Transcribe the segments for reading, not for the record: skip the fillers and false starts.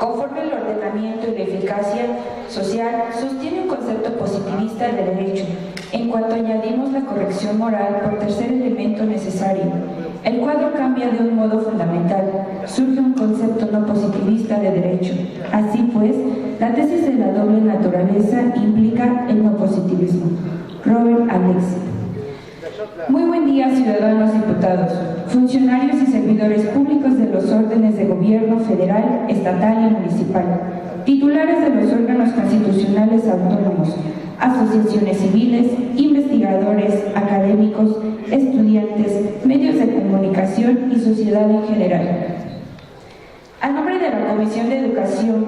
conforme al ordenamiento y la eficacia social, sostiene un concepto positivista de derecho, en cuanto añadimos la corrección moral por tercer elemento necesario. El cuadro cambia de un modo fundamental, surge un concepto no positivista de derecho. Así pues, la tesis de la doble naturaleza implica el no positivismo. Robert Alex. Muy buen día, ciudadanos diputados, funcionarios y servidores públicos de los órdenes de gobierno federal, estatal y municipal, titulares de los órganos constitucionales autónomos, asociaciones civiles, investigadores, académicos, estudiantes, medios de comunicación y sociedad en general. A nombre de la Comisión de Educación,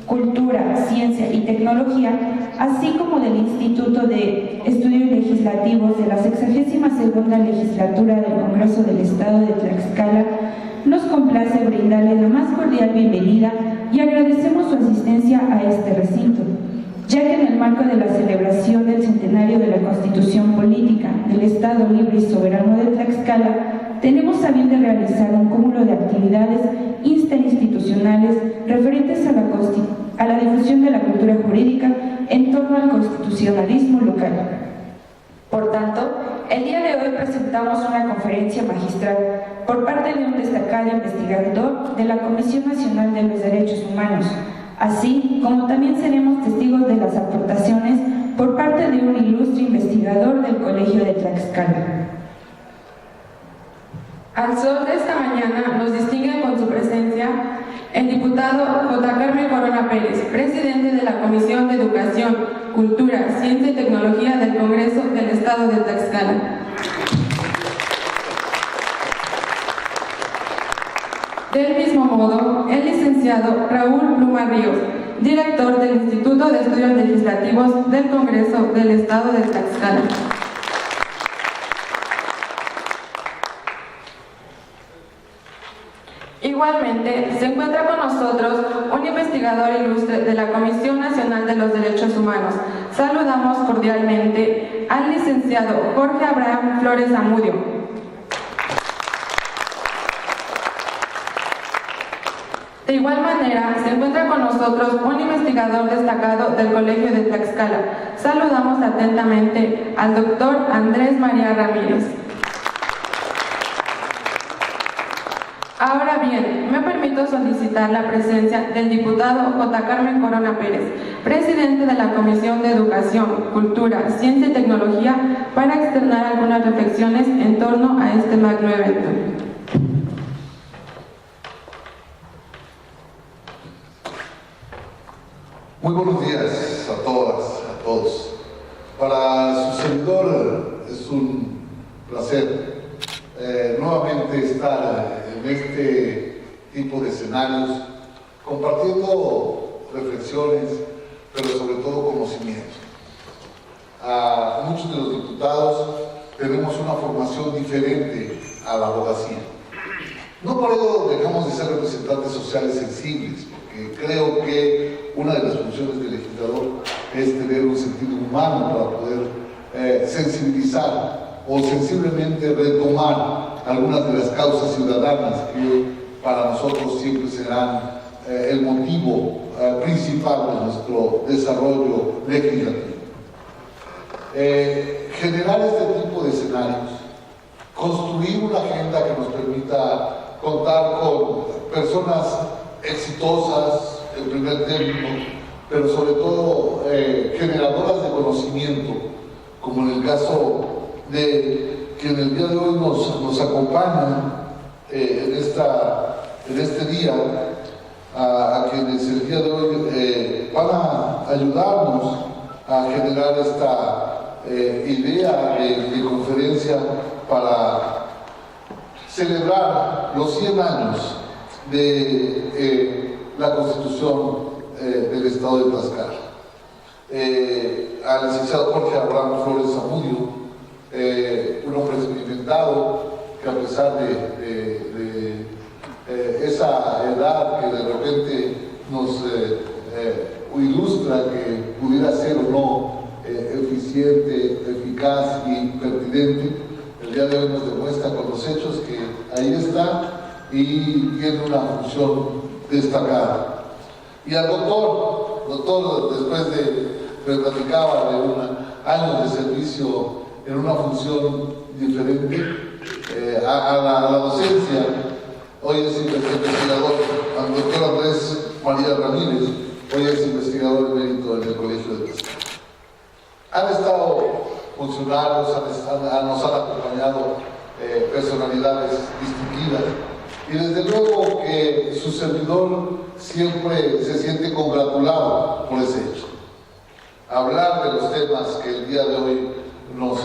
Cultura, Ciencia y Tecnología, así como del Instituto de Estudios Legislativos de la 62ª Legislatura del Congreso del Estado de Tlaxcala, nos complace brindarle la más cordial bienvenida y agradecemos su asistencia a este recinto, ya que en el marco de la celebración del centenario de la Constitución Política del Estado Libre y Soberano de Tlaxcala, tenemos a bien de realizar un cúmulo de actividades interinstitucionales referentes a la difusión de la cultura jurídica en torno al constitucionalismo local. Por tanto, el día de hoy presentamos una conferencia magistral por parte de un destacado investigador de la Comisión Nacional de los Derechos Humanos, así como también seremos testigos de las aportaciones por parte de un ilustre investigador del Colegio de Tlaxcala. Al sol de esta mañana nos distingue con su presencia el diputado J. Carmen Corona Pérez, presidente de la Comisión de Educación, Cultura, Ciencia y Tecnología del Congreso del Estado de Tlaxcala. Del mismo modo, el licenciado Raúl Pluma Ríos, director del Instituto de Estudios Legislativos del Congreso del Estado de Tlaxcala. Igualmente, se encuentra con nosotros un investigador ilustre de la Comisión Nacional de los Derechos Humanos. Saludamos cordialmente al licenciado Jorge Abraham Flores Zamudio. De igual manera, se encuentra con nosotros un investigador destacado del Colegio de Tlaxcala. Saludamos atentamente al doctor Andrés María Ramírez. Ahora bien, me permito solicitar la presencia del diputado J. Carmen Corona Pérez, presidente de la Comisión de Educación, Cultura, Ciencia y Tecnología, para externar algunas reflexiones en torno a este magno evento. Muy buenos días a todas, a todos. Para su servidor es un placer nuevamente estar en este tipo de escenarios, compartiendo reflexiones, pero sobre todo conocimiento. A muchos de los diputados tenemos una formación diferente a la abogacía. No por ello dejamos de ser representantes sociales sensibles, porque creo que una de las funciones del legislador es tener un sentido humano para poder sensibilizar o sensiblemente retomar algunas de las causas ciudadanas que para nosotros siempre serán el motivo principal de nuestro desarrollo legislativo. Generar este tipo de escenarios, construir una agenda que nos permita contar con personas exitosas en primer término, pero sobre todo generadoras de conocimiento, como en el caso de quien el día de hoy nos acompaña en este día, a quienes el día de hoy van a ayudarnos a generar esta idea de conferencia para celebrar los 100 años de la Constitución del Estado de Tlaxcala. Al licenciado Jorge Abraham Flores Zamudio, un hombre experimentado que a pesar de esa edad que de repente nos ilustra que pudiera ser o no eficiente, eficaz y pertinente, el día de hoy nos demuestra con los hechos que ahí está y tiene una función destacada. Y al doctor, después me platicaba de años de servicio en una función diferente, a la docencia, hoy es investigador, al doctor Andrés María Ramírez, hoy es investigador emérito en el Colegio de Tlaxcala. Han estado funcionarios, nos han acompañado personalidades distinguidas, y desde luego que su servidor siempre se siente congratulado por ese hecho. Hablar de los temas que el día de hoy nos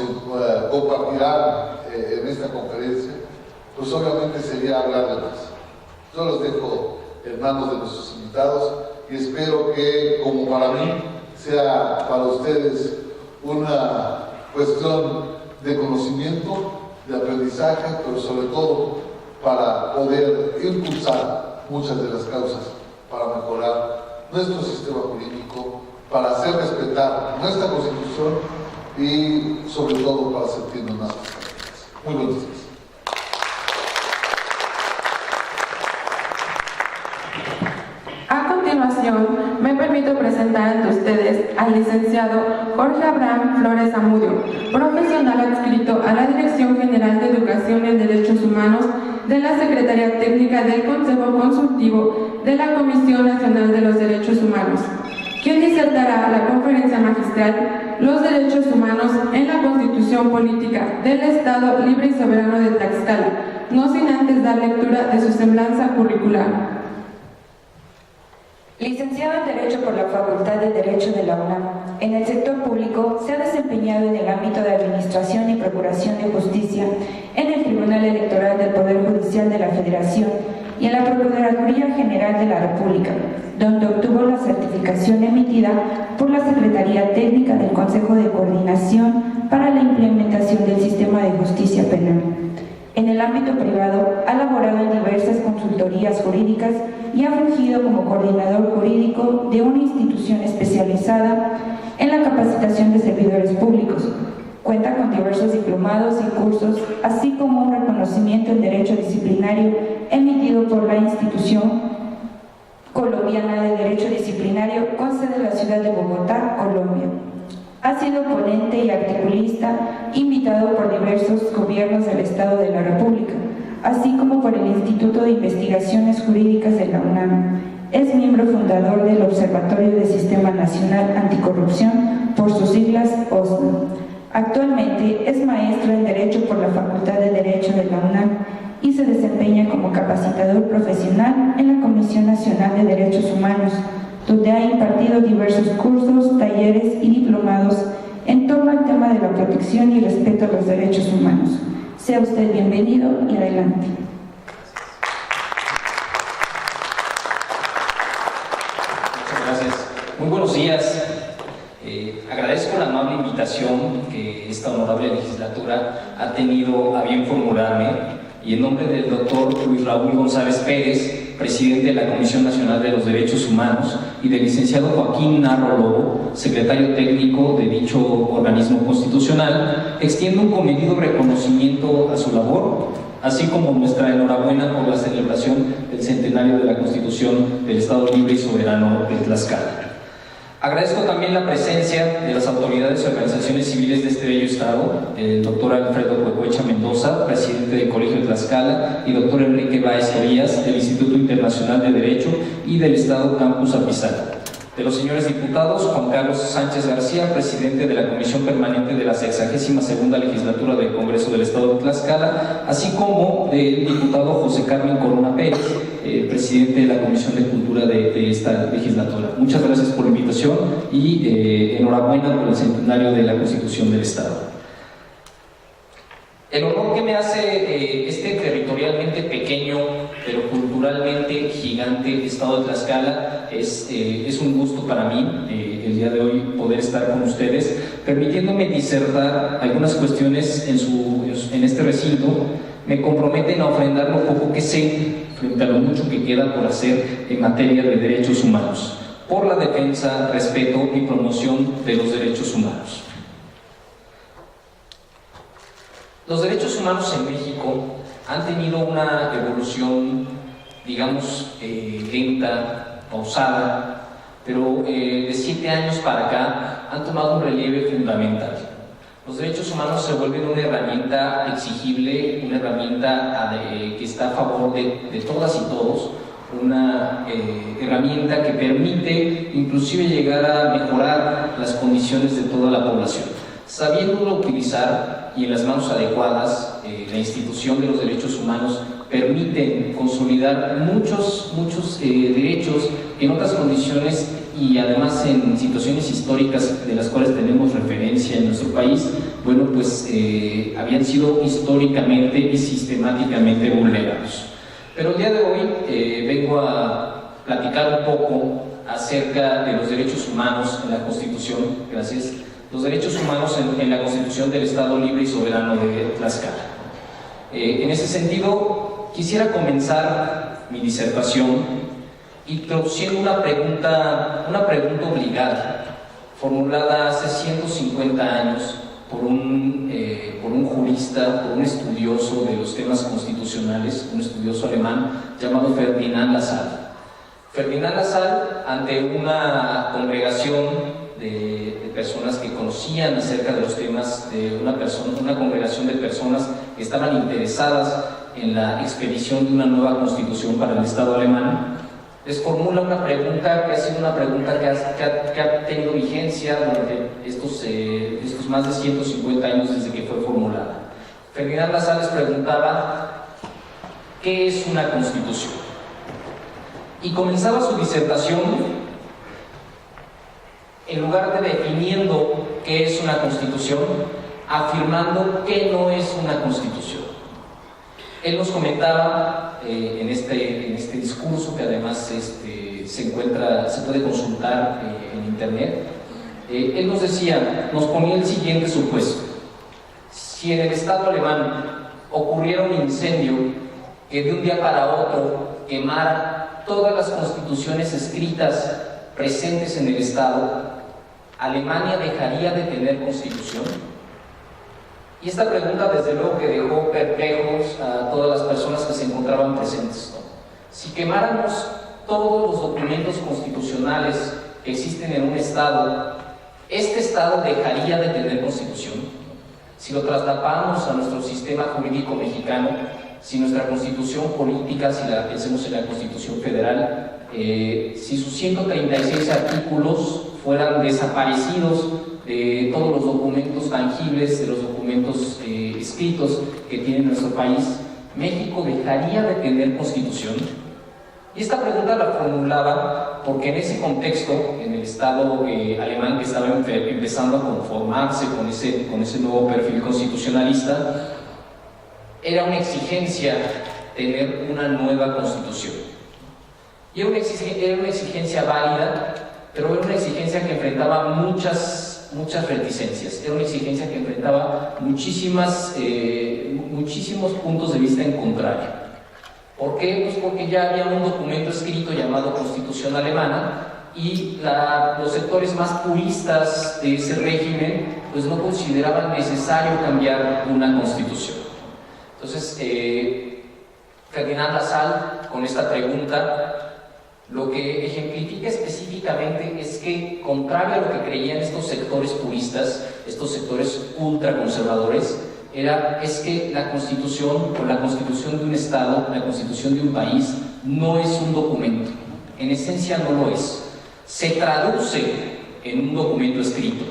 compartirán en esta conferencia, pues obviamente sería hablar de más. Yo los dejo en manos de nuestros invitados y espero que, como para mí, sea para ustedes una cuestión de conocimiento, de aprendizaje, pero sobre todo para poder impulsar muchas de las causas para mejorar nuestro sistema político, para hacer respetar nuestra Constitución y sobre todo para sentirnos más transparentes. Muy buenos días. A continuación, me permito presentar ante ustedes al licenciado Jorge Abraham Flores Zamudio, profesional adscrito a la Dirección General de Educación en Derechos Humanos de la Secretaría Técnica del Consejo Consultivo de la Comisión Nacional de los Derechos Humanos, quien disertará la conferencia magistral Los Derechos Humanos en la Constitución Política del Estado Libre y Soberano de Tlaxcala, no sin antes dar lectura de su semblanza curricular. Licenciado en Derecho por la Facultad de Derecho de la UNAM, en el sector público se ha desempeñado en el ámbito de Administración y Procuración de Justicia en el Tribunal Electoral del Poder Judicial de la Federación y en la Procuraduría General de la República, donde obtuvo la certificación emitida por la Secretaría Técnica del Consejo de Coordinación para la implementación del sistema de justicia penal. En el ámbito privado, ha laborado en diversas consultorías jurídicas y ha fungido como coordinador jurídico de una institución especializada en la capacitación de servidores públicos. Cuenta con diversos diplomados y cursos, así como un reconocimiento en Derecho Disciplinario emitido por la Institución Colombiana de Derecho Disciplinario con sede en la ciudad de Bogotá, Colombia. Ha sido ponente y articulista invitado por diversos gobiernos del Estado de la República, así como por el Instituto de Investigaciones Jurídicas de la UNAM. Es miembro fundador del Observatorio del Sistema Nacional Anticorrupción, por sus siglas OSNA. Actualmente es maestro en Derecho por la Facultad de Derecho de la UNAM y se desempeña como capacitador profesional en la Comisión Nacional de Derechos Humanos, donde ha impartido diversos cursos, talleres y diplomados en torno al tema de la protección y respeto a los derechos humanos. Sea usted bienvenido y adelante. Muchas gracias. Muy buenos días. Agradezco la amable invitación que esta honorable legislatura ha tenido a bien formularme, y en nombre del doctor Luis Raúl González Pérez, presidente de la Comisión Nacional de los Derechos Humanos, y del licenciado Joaquín Narro Lobo, secretario técnico de dicho organismo constitucional, extiendo un comedido reconocimiento a su labor, así como nuestra enhorabuena por la celebración del centenario de la Constitución del Estado Libre y Soberano de Tlaxcala. Agradezco también la presencia de las autoridades y organizaciones civiles de este bello estado, el doctor Alfredo Cuecuecha Mendoza, presidente del Colegio de Tlaxcala, y doctor Enrique Báez Tobías, del Instituto Internacional de Derecho y del Estado Campus Apizal. De los señores diputados, Juan Carlos Sánchez García, presidente de la Comisión Permanente de la 62ª Legislatura del Congreso del Estado de Tlaxcala, así como del diputado José Carmen Corona Pérez, presidente de la Comisión de Cultura de esta legislatura. Muchas gracias por la invitación y enhorabuena por el centenario de la Constitución del Estado. El honor que me hace este territorialmente pequeño, pero culturalmente gigante estado de Tlaxcala es un gusto para mí el día de hoy poder estar con ustedes, permitiéndome disertar algunas cuestiones en este recinto. Me comprometen a ofrendar lo poco que sé frente a lo mucho que queda por hacer en materia de derechos humanos, por la defensa, respeto y promoción de los derechos humanos. Los derechos humanos en México han tenido una evolución, digamos, lenta, pausada, pero de 7 años para acá han tomado un relieve fundamental. Los derechos humanos se vuelven una herramienta exigible, una herramienta que está a favor de todas y todos, una herramienta que permite inclusive llegar a mejorar las condiciones de toda la población. Sabiéndolo utilizar y en las manos adecuadas, la institución de los derechos humanos permite consolidar muchos derechos en otras condiciones y además en situaciones históricas de las cuales tenemos referencia en nuestro país, bueno, pues habían sido históricamente y sistemáticamente vulnerados. Pero el día de hoy vengo a platicar un poco acerca de los derechos humanos en la Constitución, gracias, los derechos humanos en la Constitución del Estado Libre y Soberano de Tlaxcala. En ese sentido, quisiera comenzar mi disertación introduciendo una pregunta obligada, formulada hace 150 años por un jurista, por un estudioso de los temas constitucionales, un estudioso alemán llamado Ferdinand Lassalle. Ferdinand Lassalle, ante una congregación de personas que conocían acerca de los temas, de una congregación de personas que estaban interesadas en la expedición de una nueva constitución para el Estado alemán, les formula una pregunta que ha sido una pregunta que ha tenido vigencia durante estos más de 150 años desde que fue formulada. Ferdinand Lassalle les preguntaba: ¿qué es una constitución? Y comenzaba su disertación, en lugar de definiendo qué es una constitución, afirmando qué no es una constitución. Él nos comentaba en este discurso, que además se puede consultar en internet, él nos decía, nos ponía el siguiente supuesto: si en el Estado alemán ocurriera un incendio que de un día para otro quemara todas las constituciones escritas presentes en el Estado, ¿Alemania dejaría de tener constitución? Y esta pregunta desde luego que dejó perplejos a todas las personas que se encontraban presentes, ¿no? Si quemáramos todos los documentos constitucionales que existen en un Estado, ¿este Estado dejaría de tener constitución? Si lo trasladamos a nuestro sistema jurídico mexicano, si nuestra constitución política, si la pensemos en la Constitución Federal, si sus 136 artículos fueran desaparecidos de todos los documentos tangibles, de los documentos escritos que tiene nuestro país, ¿México dejaría de tener constitución? Y esta pregunta la formulaba porque en ese contexto, en el Estado alemán que estaba empezando a conformarse con ese nuevo perfil constitucionalista, era una exigencia tener una nueva constitución. Y era una exigencia válida, pero era una exigencia que enfrentaba muchas reticencias, era una exigencia que enfrentaba muchísimos puntos de vista en contrario. ¿Por qué? Pues porque ya había un documento escrito llamado Constitución Alemana y los sectores más puristas de ese régimen pues no consideraban necesario cambiar una constitución. Entonces, Ferdinand Lassalle, con esta pregunta, lo que ejemplifica específicamente es que, contrario a lo que creían estos sectores puristas, estos sectores ultraconservadores, es que la Constitución o la Constitución de un Estado, la Constitución de un país, no es un documento. En esencia no lo es. Se traduce en un documento escrito,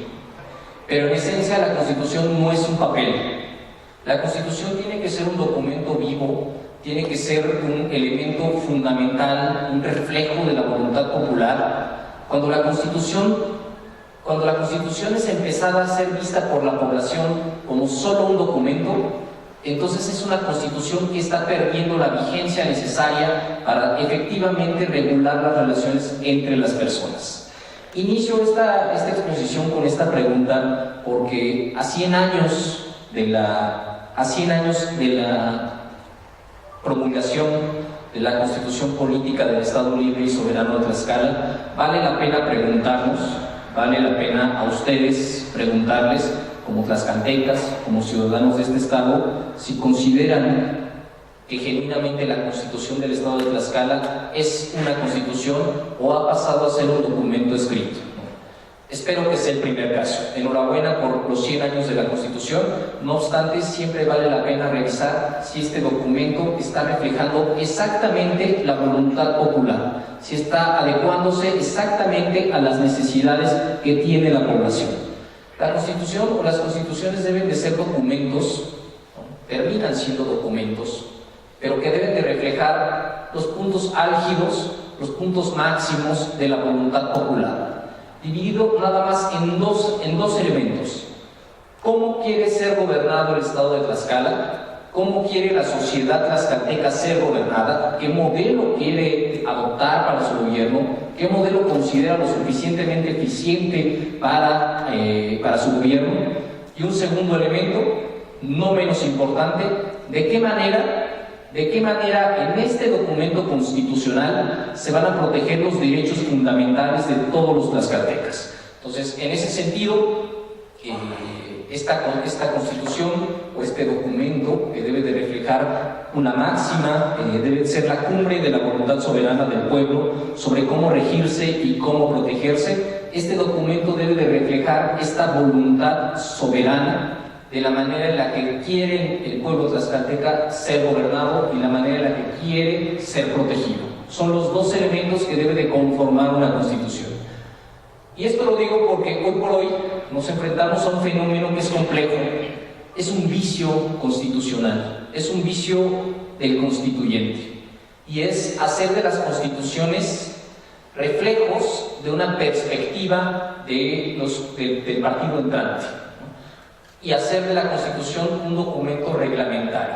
pero en esencia la Constitución no es un papel. La Constitución tiene que ser un documento vivo, tiene que ser un elemento fundamental, un reflejo de la voluntad popular. Cuando la Constitución es empezada a ser vista por la población como solo un documento, entonces es una Constitución que está perdiendo la vigencia necesaria para efectivamente regular las relaciones entre las personas. Inicio esta exposición con esta pregunta porque a 100 años de la promulgación de la Constitución Política del Estado Libre y Soberano de Tlaxcala, vale la pena preguntarnos, vale la pena a ustedes preguntarles, como tlaxcaltecas, como ciudadanos de este Estado, si consideran que genuinamente la Constitución del Estado de Tlaxcala es una constitución o ha pasado a ser un documento escrito. Espero que sea el primer caso. Enhorabuena por los 100 años de la Constitución. No obstante, siempre vale la pena revisar si este documento está reflejando exactamente la voluntad popular, si está adecuándose exactamente a las necesidades que tiene la población. La Constitución o las constituciones deben de ser documentos, ¿no? Terminan siendo documentos, pero que deben de reflejar los puntos álgidos, los puntos máximos de la voluntad popular, dividido nada más en dos elementos. ¿Cómo quiere ser gobernado el Estado de Tlaxcala? ¿Cómo quiere la sociedad tlaxcalteca ser gobernada? ¿Qué modelo quiere adoptar para su gobierno? ¿Qué modelo considera lo suficientemente eficiente para su gobierno? Y un segundo elemento, no menos importante, ¿de qué manera en este documento constitucional se van a proteger los derechos fundamentales de todos los tlaxcaltecas? Entonces, en ese sentido, esta constitución o este documento que debe de reflejar una máxima, debe ser la cumbre de la voluntad soberana del pueblo sobre cómo regirse y cómo protegerse. Este documento debe de reflejar esta voluntad soberana de la manera en la que quiere el pueblo tlaxcalteca ser gobernado y la manera en la que quiere ser protegido. Son los dos elementos que debe de conformar una constitución. Y esto lo digo porque hoy por hoy nos enfrentamos a un fenómeno que es complejo. Es un vicio constitucional, es un vicio del constituyente, y es hacer de las constituciones reflejos de una perspectiva del partido entrante, y hacer de la Constitución un documento reglamentario.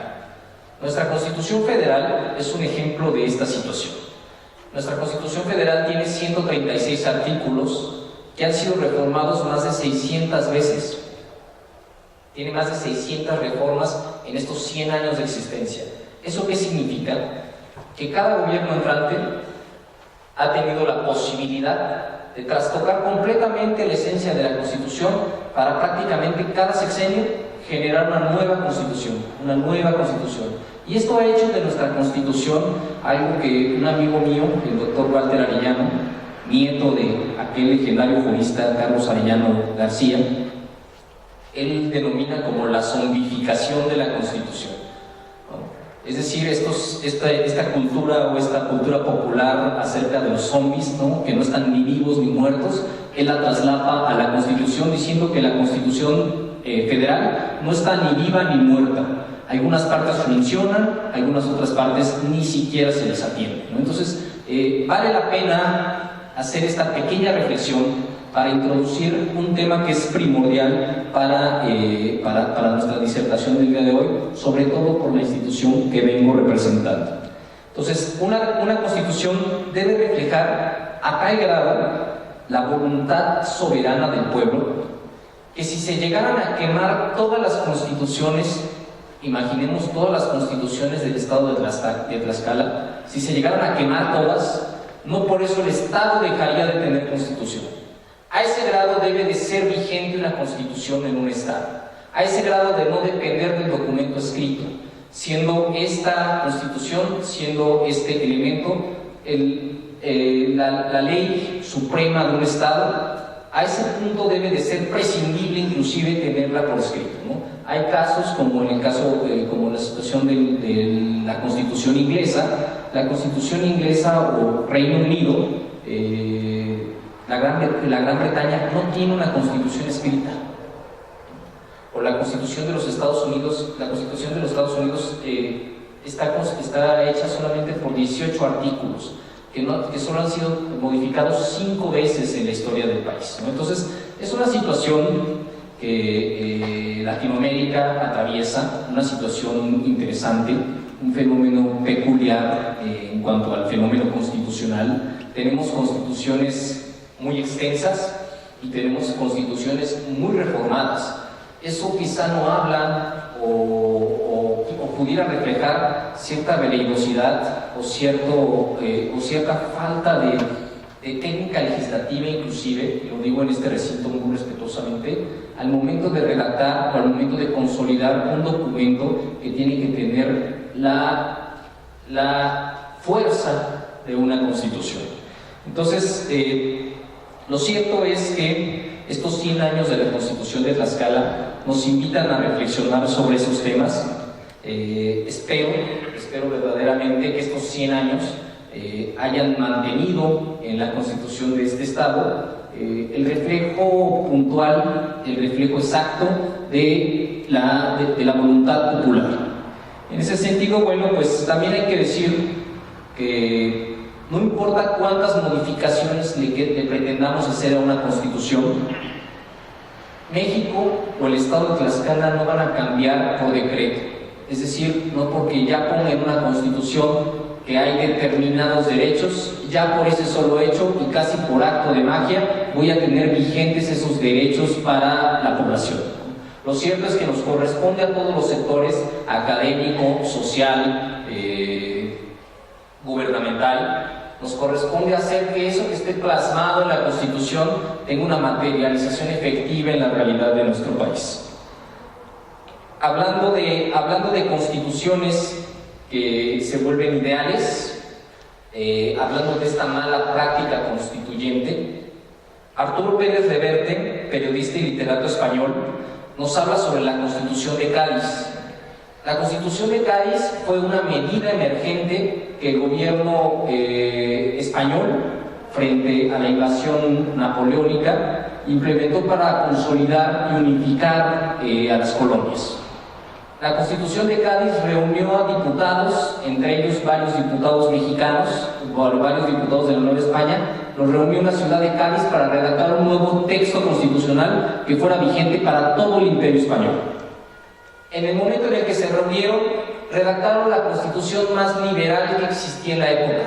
Nuestra Constitución Federal es un ejemplo de esta situación. Nuestra Constitución Federal tiene 136 artículos que han sido reformados más de 600 veces. Tiene más de 600 reformas en estos 100 años de existencia. ¿Eso qué significa? Que cada gobierno entrante ha tenido la posibilidad de trastocar completamente la esencia de la Constitución para prácticamente cada sexenio generar una nueva Constitución. Y esto ha hecho de nuestra Constitución algo que un amigo mío, el doctor Walter Arellano, nieto de aquel legendario jurista Carlos Arellano García, él denomina como la zombificación de la Constitución. Es decir, esta cultura o esta cultura popular acerca de los zombies, ¿no? Que no están ni vivos ni muertos, él la traslapa a la Constitución diciendo que la Constitución federal no está ni viva ni muerta. Algunas partes funcionan, algunas otras partes ni siquiera se les atiende, ¿no? Entonces, vale la pena hacer esta pequeña reflexión para introducir un tema que es primordial para nuestra disertación del día de hoy, sobre todo por la institución que vengo representando. Entonces, una constitución debe reflejar a tal grado la voluntad soberana del pueblo, que si se llegaran a quemar todas las constituciones, imaginemos todas las constituciones del Estado de Tlaxcala, si se llegaran a quemar todas, no por eso el Estado dejaría de tener constitución. A ese grado debe de ser vigente una constitución en un Estado, a ese grado de no depender del documento escrito, siendo esta constitución, siendo este elemento la ley suprema de un Estado. A ese punto debe de ser prescindible inclusive tenerla por escrito, ¿no? Hay casos como en el caso, como la situación de la Constitución inglesa. La Constitución inglesa o Reino Unido, la Gran Bretaña no tiene una constitución escrita. O la Constitución de los Estados Unidos, está hecha solamente por 18 artículos, que solo han sido modificados 5 veces en la historia del país, ¿no? Entonces, es una situación que Latinoamérica atraviesa, una situación interesante, un fenómeno peculiar en cuanto al fenómeno constitucional. Tenemos constituciones muy extensas y tenemos constituciones muy reformadas. Eso quizá no habla o pudiera reflejar cierta veleidosidad o cierta falta de técnica legislativa inclusive, lo digo en este recinto muy respetuosamente, al momento de redactar o al momento de consolidar un documento que tiene que tener la fuerza de una constitución. Entonces, lo cierto es que estos 100 años de la Constitución de Tlaxcala nos invitan a reflexionar sobre esos temas. Espero verdaderamente que estos 100 años hayan mantenido en la Constitución de este Estado el reflejo puntual, el reflejo exacto de la voluntad popular. En ese sentido, bueno, pues también hay que decir que no importa cuántas modificaciones le pretendamos hacer a una Constitución, México o el Estado de Tlaxcala no van a cambiar por decreto. Es decir, no porque ya ponga en una Constitución que hay determinados derechos, ya por ese solo hecho y casi por acto de magia voy a tener vigentes esos derechos para la población. Lo cierto es que nos corresponde a todos los sectores, académico, social, gubernamental, nos corresponde hacer que eso que esté plasmado en la Constitución tenga una materialización efectiva en la realidad de nuestro país. Hablando de constituciones que se vuelven ideales, hablando de esta mala práctica constituyente, Arturo Pérez Reverte, periodista y literato español, nos habla sobre la Constitución de Cádiz. La Constitución de Cádiz fue una medida emergente que el gobierno español, frente a la invasión napoleónica, implementó para consolidar y unificar a las colonias. La Constitución de Cádiz reunió a diputados, entre ellos varios diputados mexicanos, varios diputados de la Nueva España, los reunió en la ciudad de Cádiz para redactar un nuevo texto constitucional que fuera vigente para todo el Imperio Español. En el momento en el que se reunieron, redactaron la Constitución más liberal que existía en la época.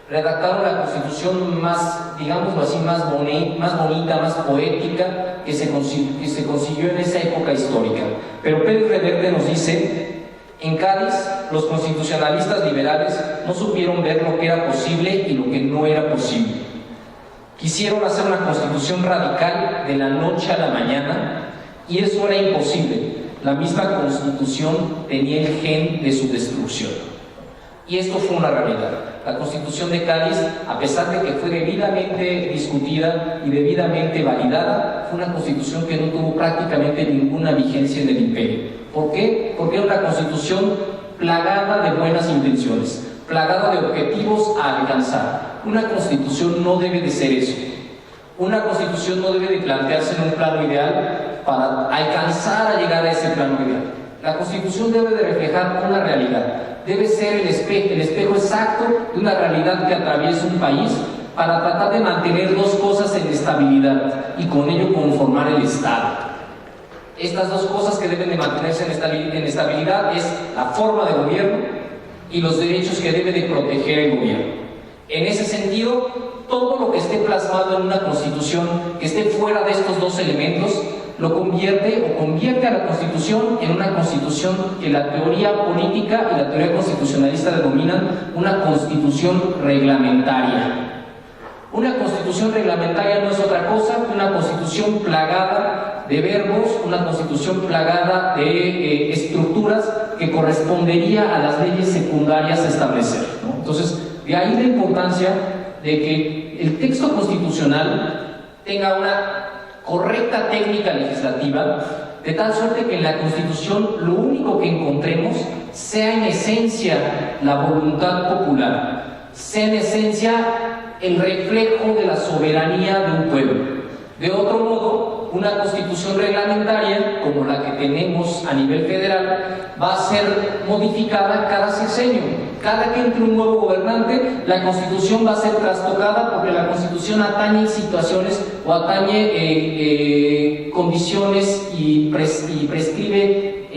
Redactaron la Constitución más, digámoslo así, más bonita, más poética que se consiguió en esa época histórica. Pero Pérez Reverte nos dice: en Cádiz, los constitucionalistas liberales no supieron ver lo que era posible y lo que no era posible. Quisieron hacer una constitución radical de la noche a la mañana y eso era imposible. La misma Constitución tenía el gen de su destrucción. Y esto fue una realidad. La Constitución de Cádiz, a pesar de que fue debidamente discutida y debidamente validada, fue una Constitución que no tuvo prácticamente ninguna vigencia en el imperio. ¿Por qué? Porque era una Constitución plagada de buenas intenciones, plagada de objetivos a alcanzar. Una Constitución no debe de ser eso. Una Constitución no debe de plantearse en un plano ideal para alcanzar a llegar a ese plano ideal. La Constitución debe de reflejar una realidad. Debe ser el espejo exacto de una realidad que atraviesa un país para tratar de mantener dos cosas en estabilidad y con ello conformar el Estado. Estas dos cosas que deben de mantenerse en estabilidad es la forma de gobierno y los derechos que debe de proteger el gobierno. En ese sentido, todo lo que esté plasmado en una Constitución que esté fuera de estos dos elementos lo convierte a la Constitución en una Constitución que la teoría política y la teoría constitucionalista denominan una Constitución reglamentaria. Una Constitución reglamentaria no es otra cosa que una Constitución plagada de verbos, una Constitución plagada de estructuras que correspondería a las leyes secundarias a establecer, ¿no? Entonces, de ahí la importancia de que el texto constitucional tenga una correcta técnica legislativa, de tal suerte que en la Constitución lo único que encontremos sea en esencia la voluntad popular, sea en esencia el reflejo de la soberanía de un pueblo. De otro modo, una Constitución reglamentaria, como la que tenemos a nivel federal, va a ser modificada cada sexenio. Cada que entre un nuevo gobernante, la Constitución va a ser trastocada porque la Constitución atañe situaciones o atañe condiciones y prescribe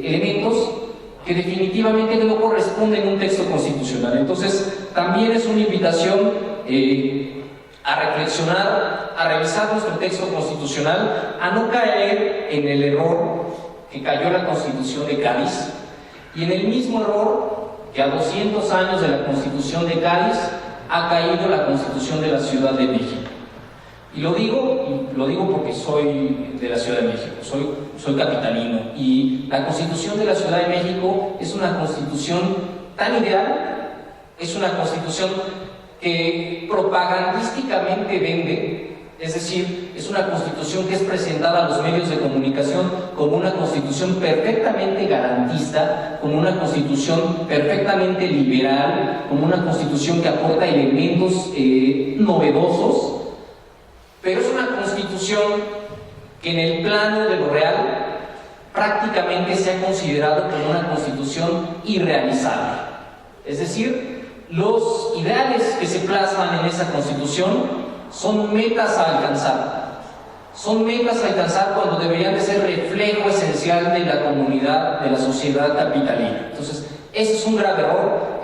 elementos que definitivamente no corresponden a un texto constitucional. Entonces, también es una invitación a reflexionar, a revisar nuestro texto constitucional, a no caer en el error que cayó la Constitución de Cádiz y en el mismo error que a 200 años de la Constitución de Cádiz ha caído la Constitución de la Ciudad de México. Y lo digo porque soy de la Ciudad de México, soy capitalino, y la Constitución de la Ciudad de México es una Constitución tan ideal, es una Constitución que propagandísticamente vende. Es decir, es una Constitución que es presentada a los medios de comunicación como una Constitución perfectamente garantista, como una Constitución perfectamente liberal, como una Constitución que aporta elementos novedosos, pero es una Constitución que en el plano de lo real prácticamente se ha considerado como una Constitución irrealizable. Es decir, los ideales que se plasman en esa Constitución son metas a alcanzar. Son metas a alcanzar cuando deberían de ser reflejo esencial de la comunidad, de la sociedad capitalina. Entonces, ese es un grave error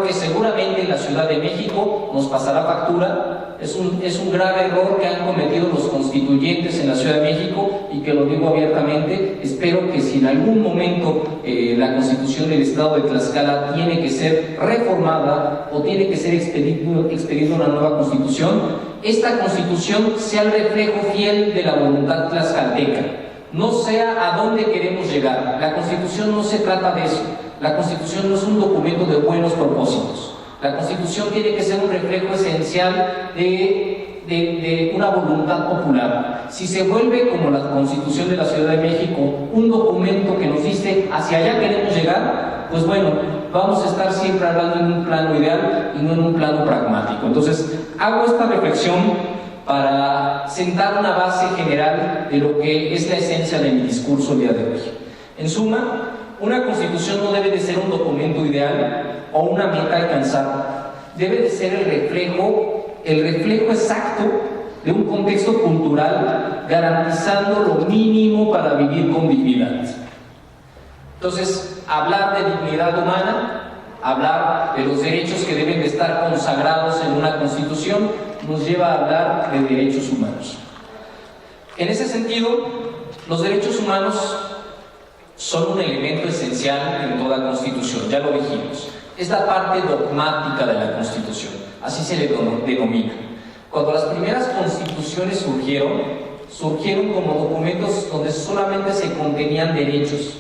que seguramente en la Ciudad de México nos pasará factura. Es un grave error que han cometido los constituyentes en la Ciudad de México, y que lo digo abiertamente. Espero que si en algún momento la Constitución del Estado de Tlaxcala tiene que ser reformada o tiene que ser expedida una nueva Constitución, esta Constitución sea el reflejo fiel de la voluntad tlaxcalteca, no sea a dónde queremos llegar. La Constitución no se trata de eso. La Constitución no es un documento de buenos propósitos. La Constitución tiene que ser un reflejo esencial de una voluntad popular. Si se vuelve, como la Constitución de la Ciudad de México, un documento que nos dice hacia allá queremos llegar, pues bueno, vamos a estar siempre hablando en un plano ideal y no en un plano pragmático. Entonces, hago esta reflexión para sentar una base general de lo que es la esencia de mi discurso el día de hoy. En suma, una Constitución no debe de ser un documento ideal o una meta a alcanzar. Debe de ser el reflejo exacto de un contexto cultural, garantizando lo mínimo para vivir con dignidad. Entonces, hablar de dignidad humana, hablar de los derechos que deben de estar consagrados en una Constitución, nos lleva a hablar de derechos humanos. En ese sentido, los derechos humanos son un elemento esencial en toda Constitución, ya lo dijimos. Es la parte dogmática de la Constitución, así se le denomina. Cuando las primeras constituciones surgieron como documentos donde solamente se contenían derechos.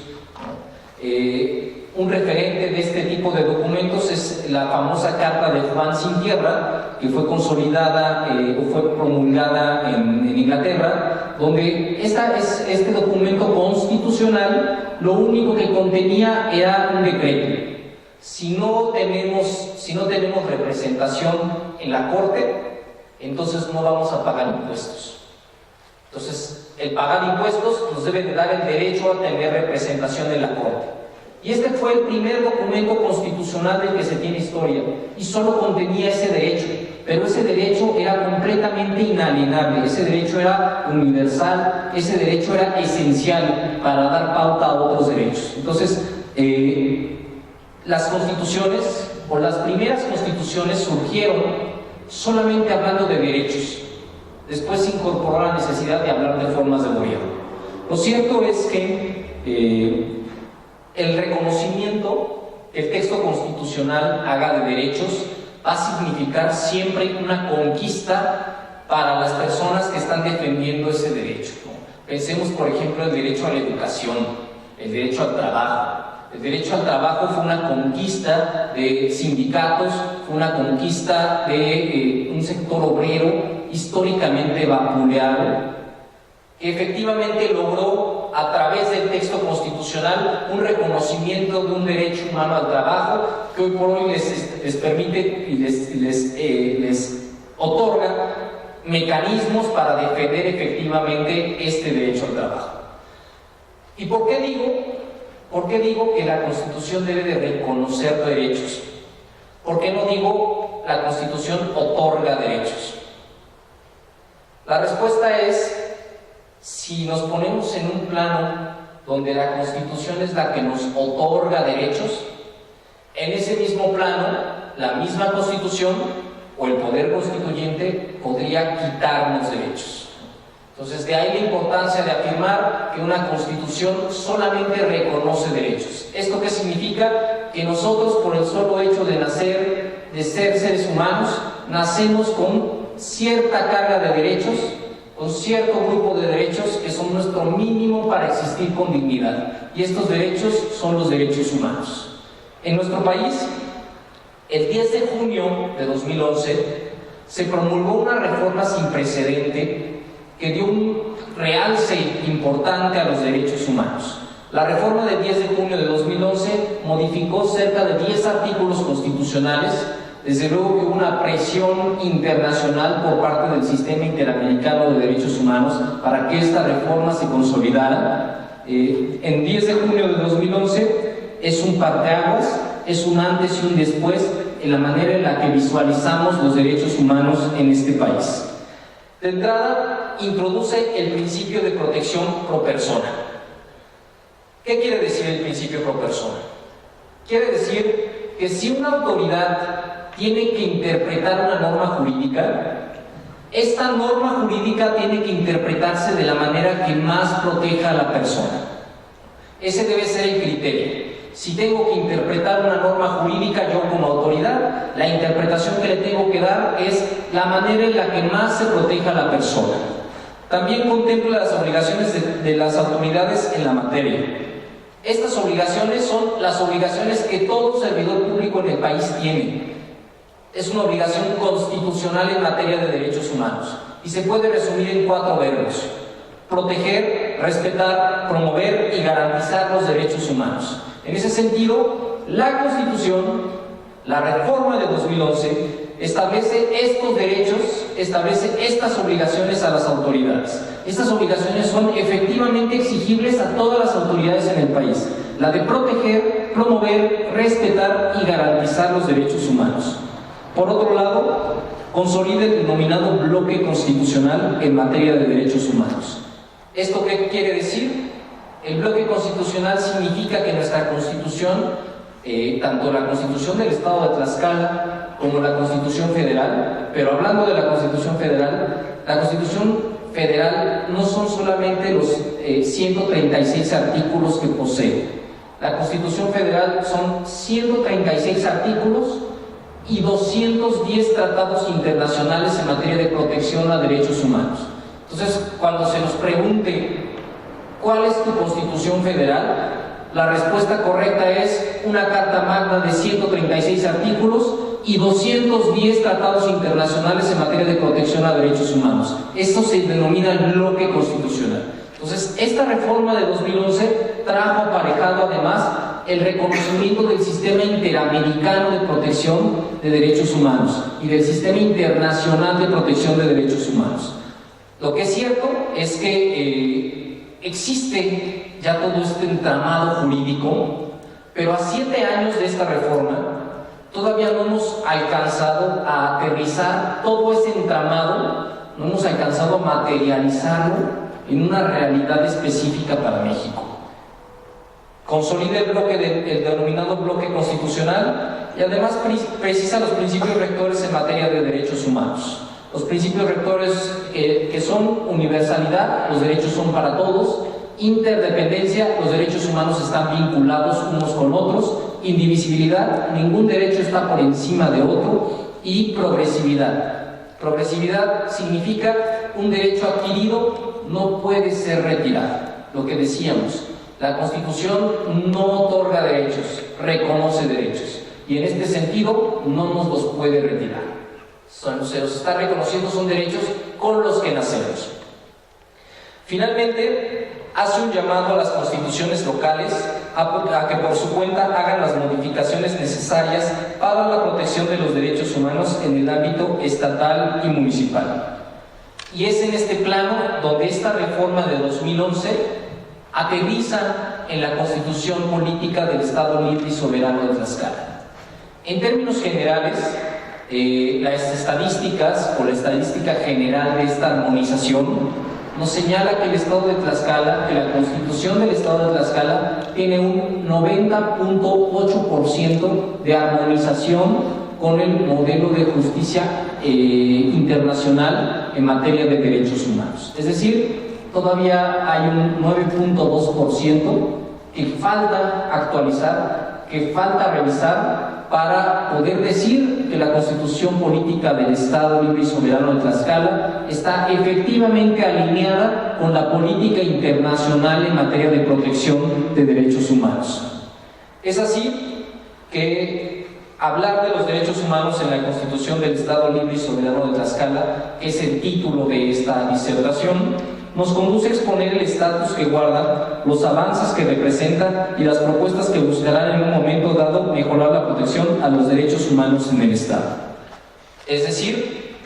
Un referente de este tipo de documentos es la famosa Carta de Juan Sin Tierra, que fue consolidada o fue promulgada en Inglaterra, donde este documento constitucional lo único que contenía era un decreto. Si no tenemos representación en la Corte, entonces no vamos a pagar impuestos. Entonces, el pagar impuestos nos debe de dar el derecho a tener representación en la Corte. Y este fue el primer documento constitucional del que se tiene historia, y solo contenía ese derecho, pero ese derecho era completamente inalienable, ese derecho era universal, ese derecho era esencial para dar pauta a otros derechos. Entonces, las constituciones, o las primeras constituciones, surgieron solamente hablando de derechos. Después se incorporó la necesidad de hablar de formas de gobierno. Lo cierto es que el reconocimiento que el texto constitucional haga de derechos va a significar siempre una conquista para las personas que están defendiendo ese derecho, ¿no? Pensemos, por ejemplo, el derecho a la educación, el derecho al trabajo. El derecho al trabajo fue una conquista de sindicatos, fue una conquista de un sector obrero históricamente vapuleado, que efectivamente logró, a través del texto constitucional, un reconocimiento de un derecho humano al trabajo que hoy por hoy les permite y les otorga mecanismos para defender efectivamente este derecho al trabajo. ¿Y por qué digo que la Constitución debe de reconocer derechos? ¿Por qué no digo la Constitución otorga derechos? La respuesta es: si nos ponemos en un plano donde la Constitución es la que nos otorga derechos, en ese mismo plano, la misma Constitución o el poder constituyente podría quitarnos derechos. Entonces, de ahí la importancia de afirmar que una Constitución solamente reconoce derechos. ¿Esto qué significa? Que nosotros, por el solo hecho de nacer de ser seres humanos, nacemos con cierta carga de derechos, con cierto grupo de derechos que son nuestro mínimo para existir con dignidad. Y estos derechos son los derechos humanos. En nuestro país, el 10 de junio de 2011, se promulgó una reforma sin precedente que dio un realce importante a los derechos humanos. La reforma del 10 de junio de 2011 modificó cerca de 10 artículos constitucionales. Desde luego que hubo una presión internacional por parte del Sistema Interamericano de Derechos Humanos para que esta reforma se consolidara. En 10 de junio de 2011 es un parteaguas, es un antes y un después en la manera en la que visualizamos los derechos humanos en este país. De entrada, introduce el principio de protección pro persona. ¿Qué quiere decir el principio pro persona? Quiere decir que si una autoridad tiene que interpretar una norma jurídica, esta norma jurídica tiene que interpretarse de la manera que más proteja a la persona. Ese debe ser el criterio. Si tengo que interpretar una norma jurídica yo como autoridad, la interpretación que le tengo que dar es la manera en la que más se proteja a la persona. También contempla las obligaciones de las autoridades en la materia. Estas obligaciones son las obligaciones que todo servidor público en el país tiene. Es una obligación constitucional en materia de derechos humanos y se puede resumir en 4 verbos: proteger, respetar, promover y garantizar los derechos humanos. En ese sentido, la Constitución, la reforma de 2011, establece estos derechos, establece estas obligaciones a las autoridades. Estas obligaciones son efectivamente exigibles a todas las autoridades en el país: la de proteger, promover, respetar y garantizar los derechos humanos. Por otro lado, consolida el denominado bloque constitucional en materia de derechos humanos. ¿Esto qué quiere decir? El bloque constitucional significa que nuestra Constitución, tanto la Constitución del Estado de Tlaxcala como la Constitución Federal, pero hablando de la Constitución Federal no son solamente los 136 artículos que posee. La Constitución Federal son 136 artículos y 210 tratados internacionales en materia de protección a derechos humanos. Entonces, cuando se nos pregunte ¿cuál es tu Constitución Federal?, la respuesta correcta es una Carta Magna de 136 artículos y 210 tratados internacionales en materia de protección a derechos humanos. Esto se denomina el bloque constitucional. Entonces, esta reforma de 2011 trajo aparejado además el reconocimiento del Sistema Interamericano de Protección de Derechos Humanos y del Sistema Internacional de Protección de Derechos Humanos. Lo que es cierto es que existe ya todo este entramado jurídico, pero a 7 años de esta reforma todavía no hemos alcanzado a aterrizar todo ese entramado, no hemos alcanzado a materializarlo en una realidad específica para México. Consolida el denominado bloque constitucional y además precisa los principios rectores en materia de derechos humanos. Los principios rectores que son universalidad, los derechos son para todos; interdependencia, los derechos humanos están vinculados unos con otros; indivisibilidad, ningún derecho está por encima de otro; y progresividad. Progresividad significa un derecho adquirido no puede ser retirado. Lo que decíamos, la Constitución no otorga derechos, reconoce derechos, y en este sentido no nos los puede retirar. Se los está reconociendo, son derechos con los que nacemos. Finalmente, hace un llamado a las constituciones locales a que por su cuenta hagan las modificaciones necesarias para la protección de los derechos humanos en el ámbito estatal y municipal. Y es en este plano donde esta reforma de 2011 aterriza en la Constitución Política del Estado Libre y Soberano de Tlaxcala. En términos generales, las estadísticas o la estadística general de esta armonización nos señala que el Estado de Tlaxcala, que la Constitución del Estado de Tlaxcala tiene un 90.8% de armonización con el modelo de justicia internacional en materia de derechos humanos. Es decir, todavía hay un 9.2% que falta actualizar, que falta revisar para poder decir que la Constitución Política del Estado Libre y Soberano de Tlaxcala está efectivamente alineada con la política internacional en materia de protección de derechos humanos. Es así que hablar de los derechos humanos en la Constitución del Estado Libre y Soberano de Tlaxcala, que es el título de esta disertación, nos conduce a exponer el estatus que guarda, los avances que representa y las propuestas que buscarán en un momento dado mejorar la protección a los derechos humanos en el Estado. Es decir,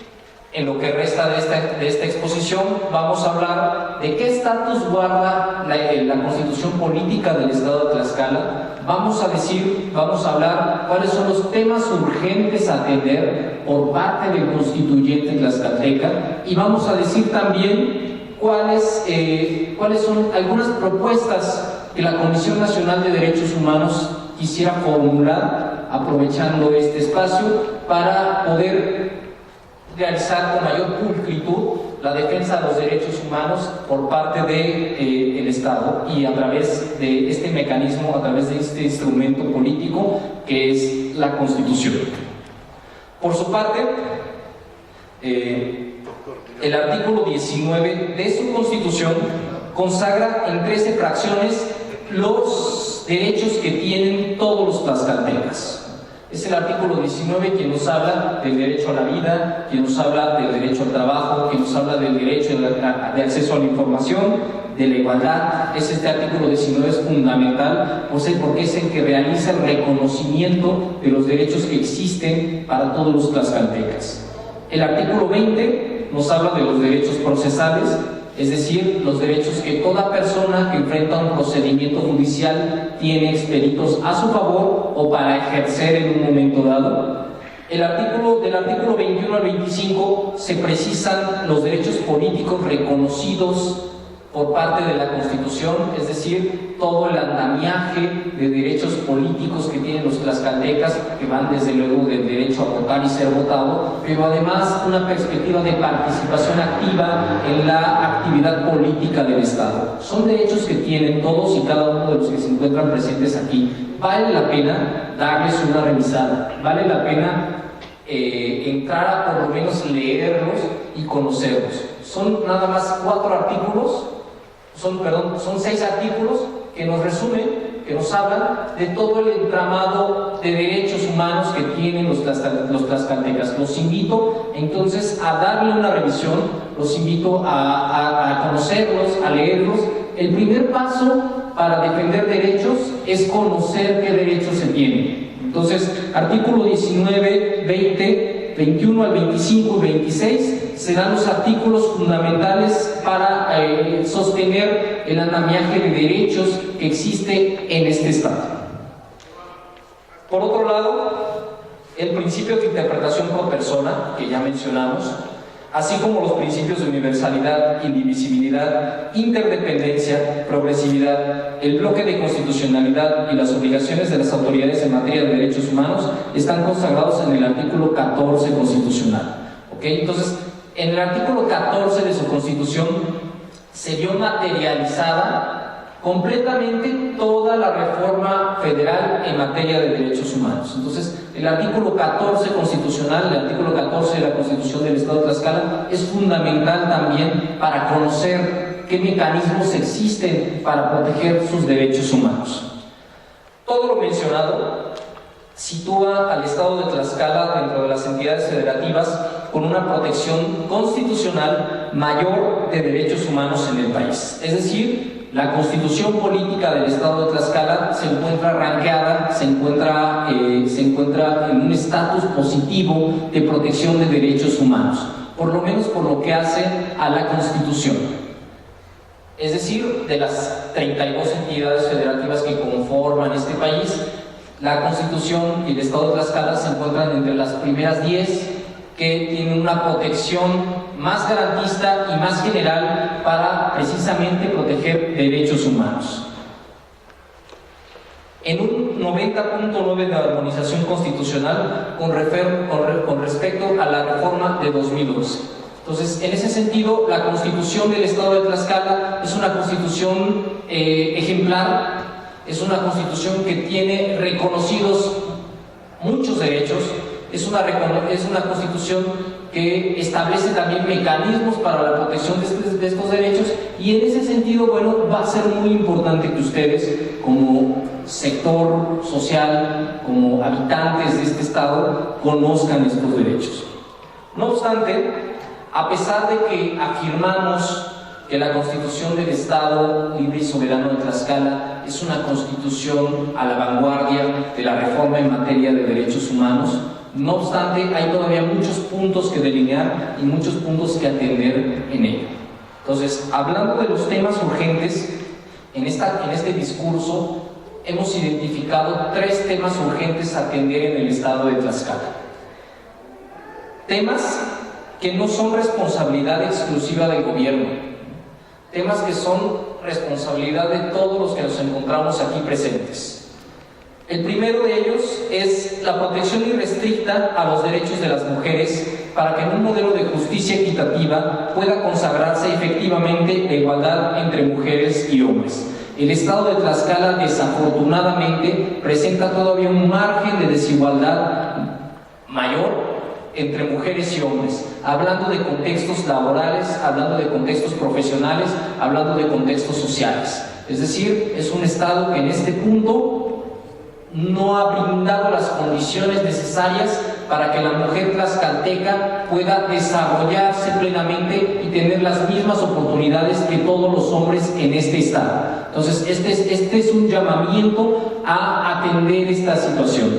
en lo que resta de esta exposición vamos a hablar de qué estatus guarda la Constitución Política del Estado de Tlaxcala. Vamos a hablar cuáles son los temas urgentes a atender por parte del constituyente tlaxcalteca, y vamos a decir también cuáles son algunas propuestas que la Comisión Nacional de Derechos Humanos quisiera formular, aprovechando este espacio, para poder realizar con mayor pulcritud la defensa de los derechos humanos por parte del Estado, y a través de este mecanismo, a través de este instrumento político que es la Constitución. Por su parte, el artículo 19 de su Constitución consagra en 13 fracciones los derechos que tienen todos los tlaxcaltecas. Es el artículo 19 que nos habla del derecho a la vida, que nos habla del derecho al trabajo, que nos habla del derecho de acceso a la información, de la igualdad. Este artículo 19 es fundamental porque es el que realiza el reconocimiento de los derechos que existen para todos los tlaxcaltecas. El artículo 20 nos habla de los derechos procesales, es decir, los derechos que toda persona que enfrenta un procedimiento judicial tiene expeditos a su favor o para ejercer en un momento dado. Del artículo 21 al 25 se precisan los derechos políticos reconocidos por parte de la Constitución, es decir, todo el andamiaje de derechos políticos que tienen los tlaxcaltecas, que van desde luego del derecho a votar y ser votado, pero además una perspectiva de participación activa en la actividad política del Estado. Son derechos que tienen todos y cada uno de los que se encuentran presentes aquí. Vale la pena darles una revisada, vale la pena entrar a por lo menos leerlos y conocerlos. Son nada más 4 artículos, son 6 artículos que nos resumen, que nos hablan de todo el entramado de derechos humanos que tienen los tlaxcaltecas. Los invito entonces a darle una revisión, los invito a conocerlos, a leerlos. El primer paso para defender derechos es conocer qué derechos se tienen. Entonces, artículo 19, 20, 21 al 25 y 26 serán los artículos fundamentales para sostener el andamiaje de derechos que existe en este Estado. Por otro lado, el principio de interpretación por persona, que ya mencionamos, así como los principios de universalidad, indivisibilidad, interdependencia, progresividad, el bloque de constitucionalidad y las obligaciones de las autoridades en materia de derechos humanos están consagrados en el artículo 14 constitucional. ¿Okay? Entonces, en el artículo 14 de su Constitución se vio materializada completamente toda la reforma federal en materia de derechos humanos. Entonces, el artículo 14 constitucional, el artículo 14 de la Constitución del Estado de Tlaxcala es fundamental también para conocer qué mecanismos existen para proteger sus derechos humanos. Todo lo mencionado sitúa al Estado de Tlaxcala dentro de las entidades federativas con una protección constitucional mayor de derechos humanos en el país. Es decir, la Constitución Política del Estado de Tlaxcala se encuentra ranqueada, se encuentra en un estatus positivo de protección de derechos humanos, por lo menos por lo que hace a la Constitución. Es decir, de las 32 entidades federativas que conforman este país, la Constitución y el Estado de Tlaxcala se encuentran entre las primeras 10 que tienen una protección más garantista y más general para precisamente proteger derechos humanos. En un 90.9 de armonización constitucional con respecto a la reforma de 2011. Entonces, en ese sentido, la Constitución del Estado de Tlaxcala es una Constitución ejemplar, es una Constitución que tiene reconocidos muchos derechos, es una Constitución que establece también mecanismos para la protección de estos derechos, y en ese sentido, bueno, va a ser muy importante que ustedes, como sector social, como habitantes de este Estado, conozcan estos derechos. No obstante, a pesar de que afirmamos que la Constitución del Estado Libre y Soberano de Tlaxcala es una Constitución a la vanguardia de la reforma en materia de derechos humanos, no obstante, hay todavía muchos puntos que delinear y muchos puntos que atender en ella. Entonces, hablando de los temas urgentes, en este discurso hemos identificado 3 temas urgentes a atender en el Estado de Tlaxcala. Temas que no son responsabilidad exclusiva del gobierno, temas que son responsabilidad de todos los que nos encontramos aquí presentes. El primero de ellos es la protección irrestricta a los derechos de las mujeres para que en un modelo de justicia equitativa pueda consagrarse efectivamente la igualdad entre mujeres y hombres. El Estado de Tlaxcala desafortunadamente presenta todavía un margen de desigualdad mayor entre mujeres y hombres, hablando de contextos laborales, hablando de contextos profesionales, hablando de contextos sociales. Es decir, es un Estado que en este punto no ha brindado las condiciones necesarias para que la mujer tlaxcalteca pueda desarrollarse plenamente y tener las mismas oportunidades que todos los hombres en este Estado. Entonces, este es un llamamiento a atender esta situación.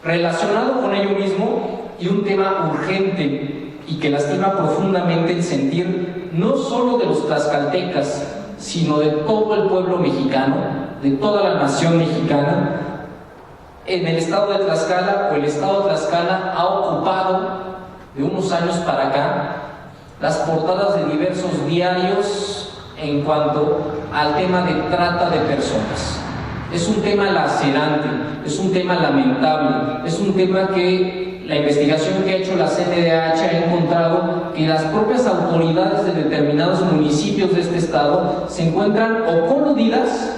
Relacionado con ello mismo, y un tema urgente y que lastima profundamente el sentir no solo de los tlaxcaltecas, sino de todo el pueblo mexicano, de toda la nación mexicana, en el Estado de Tlaxcala, o el Estado de Tlaxcala ha ocupado de unos años para acá las portadas de diversos diarios en cuanto al tema de trata de personas. Es un tema lacerante, es un tema lamentable, es un tema que la investigación que ha hecho la CNDH ha encontrado que las propias autoridades de determinados municipios de este estado se encuentran o coludidas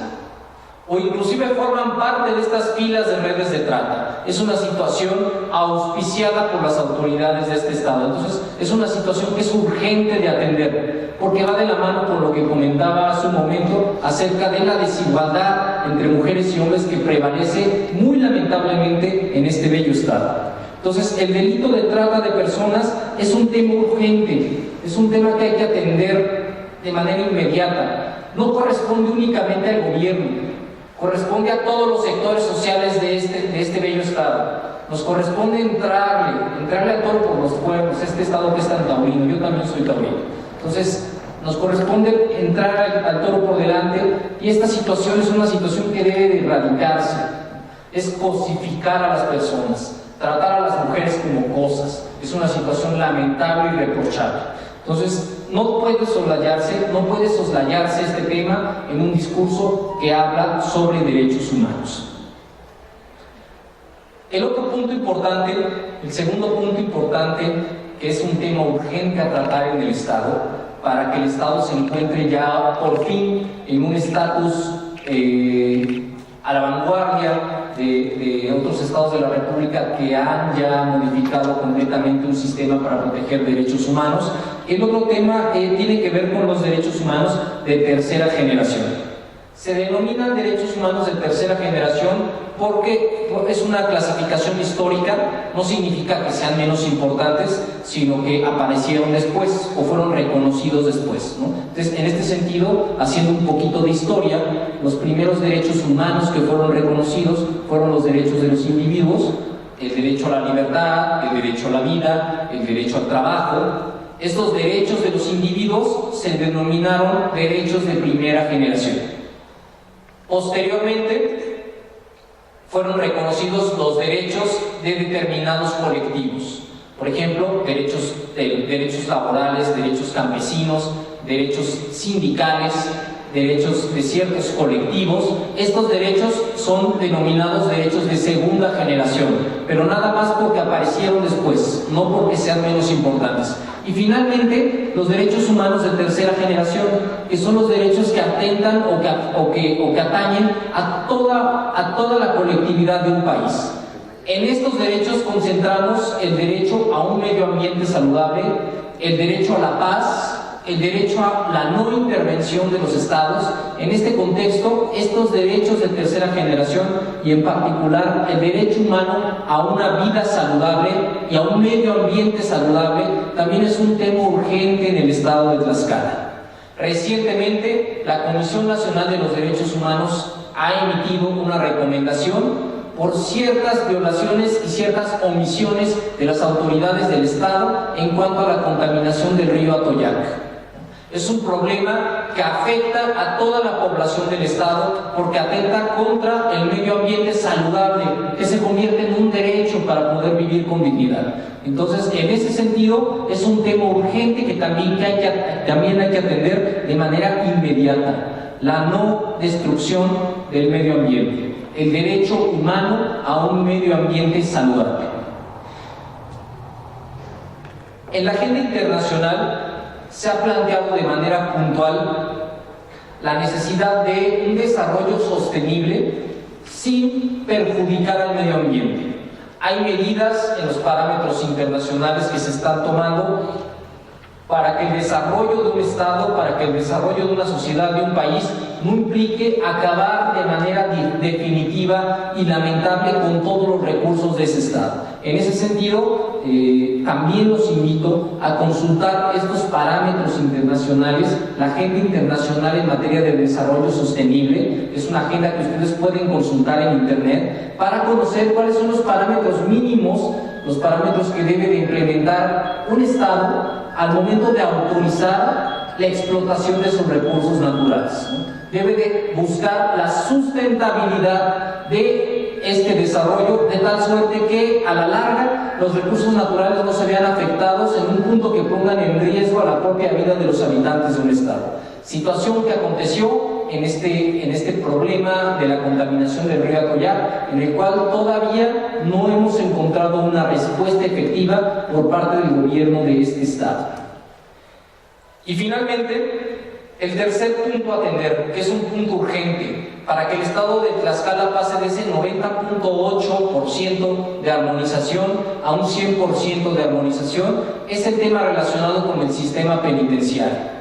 o inclusive forman parte de estas filas de redes de trata. Es una situación auspiciada por las autoridades de este estado. Entonces, es una situación que es urgente de atender, porque va de la mano con lo que comentaba hace un momento acerca de la desigualdad entre mujeres y hombres que prevalece muy lamentablemente en este bello estado. Entonces, el delito de trata de personas es un tema urgente, es un tema que hay que atender de manera inmediata. No corresponde únicamente al gobierno, corresponde a todos los sectores sociales de este bello estado. Nos corresponde entrarle a todo por los pueblos, este estado que es tan taurino, yo también soy taurino. Entonces, nos corresponde entrar al toro por delante, y esta situación es una situación que debe de erradicarse. Es cosificar a las personas, tratar a las mujeres como cosas. Es una situación lamentable y reprochable. Entonces, no puede soslayarse este tema en un discurso que habla sobre derechos humanos. El otro punto importante, el segundo punto importante, que es un tema urgente a tratar en el Estado, para que el Estado se encuentre ya por fin en un estatus a la vanguardia de otros estados de la República que han ya modificado completamente un sistema para proteger derechos humanos. El otro tema tiene que ver con los derechos humanos de tercera generación. Se denominan derechos humanos de tercera generación porque es una clasificación histórica, no significa que sean menos importantes, sino que aparecieron después o fueron reconocidos después, ¿no? Entonces, en este sentido, haciendo un poquito de historia, los primeros derechos humanos que fueron reconocidos fueron los derechos de los individuos, el derecho a la libertad, el derecho a la vida, el derecho al trabajo. Estos derechos de los individuos se denominaron derechos de primera generación. Posteriormente, fueron reconocidos los derechos de determinados colectivos. Por ejemplo, derechos laborales, derechos campesinos, derechos sindicales, derechos de ciertos colectivos. Estos derechos son denominados derechos de segunda generación, pero nada más porque aparecieron después, no porque sean menos importantes. Y finalmente, los derechos humanos de tercera generación, que son los derechos que atentan o que atañen a toda la colectividad de un país. En estos derechos concentramos el derecho a un medio ambiente saludable, el derecho a la paz, el derecho a la no intervención de los estados. En este contexto, estos derechos de tercera generación y en particular el derecho humano a una vida saludable y a un medio ambiente saludable también es un tema urgente en el estado de Tlaxcala. Recientemente, la Comisión Nacional de los Derechos Humanos ha emitido una recomendación por ciertas violaciones y ciertas omisiones de las autoridades del Estado en cuanto a la contaminación del río Atoyac. Es un problema que afecta a toda la población del Estado porque atenta contra el medio ambiente saludable, que se convierte en un derecho para poder vivir con dignidad. Entonces, en ese sentido, es un tema urgente que también hay que atender de manera inmediata: la no destrucción del medio ambiente, el derecho humano a un medio ambiente saludable. En la agenda internacional se ha planteado de manera puntual la necesidad de un desarrollo sostenible sin perjudicar al medio ambiente. Hay medidas en los parámetros internacionales que se están tomando para que el desarrollo de un Estado, para que el desarrollo de una sociedad, de un país, no implique acabar de manera definitiva y lamentable con todos los recursos de ese Estado. En ese sentido, también los invito a consultar estos parámetros internacionales. La Agenda Internacional en Materia de Desarrollo Sostenible es una agenda que ustedes pueden consultar en Internet para conocer cuáles son los parámetros mínimos, los parámetros que debe de implementar un Estado al momento de autorizar la explotación de sus recursos naturales. Debe de buscar la sustentabilidad de este desarrollo de tal suerte que a la larga los recursos naturales no se vean afectados en un punto que pongan en riesgo a la propia vida de los habitantes de un Estado. Situación que aconteció en este problema de la contaminación del río Atoyac, en el cual todavía no hemos encontrado una respuesta efectiva por parte del gobierno de este Estado. Y finalmente, el tercer punto a atender, que es un punto urgente, para que el Estado de Tlaxcala pase de ese 90.8% de armonización a un 100% de armonización, es el tema relacionado con el sistema penitenciario.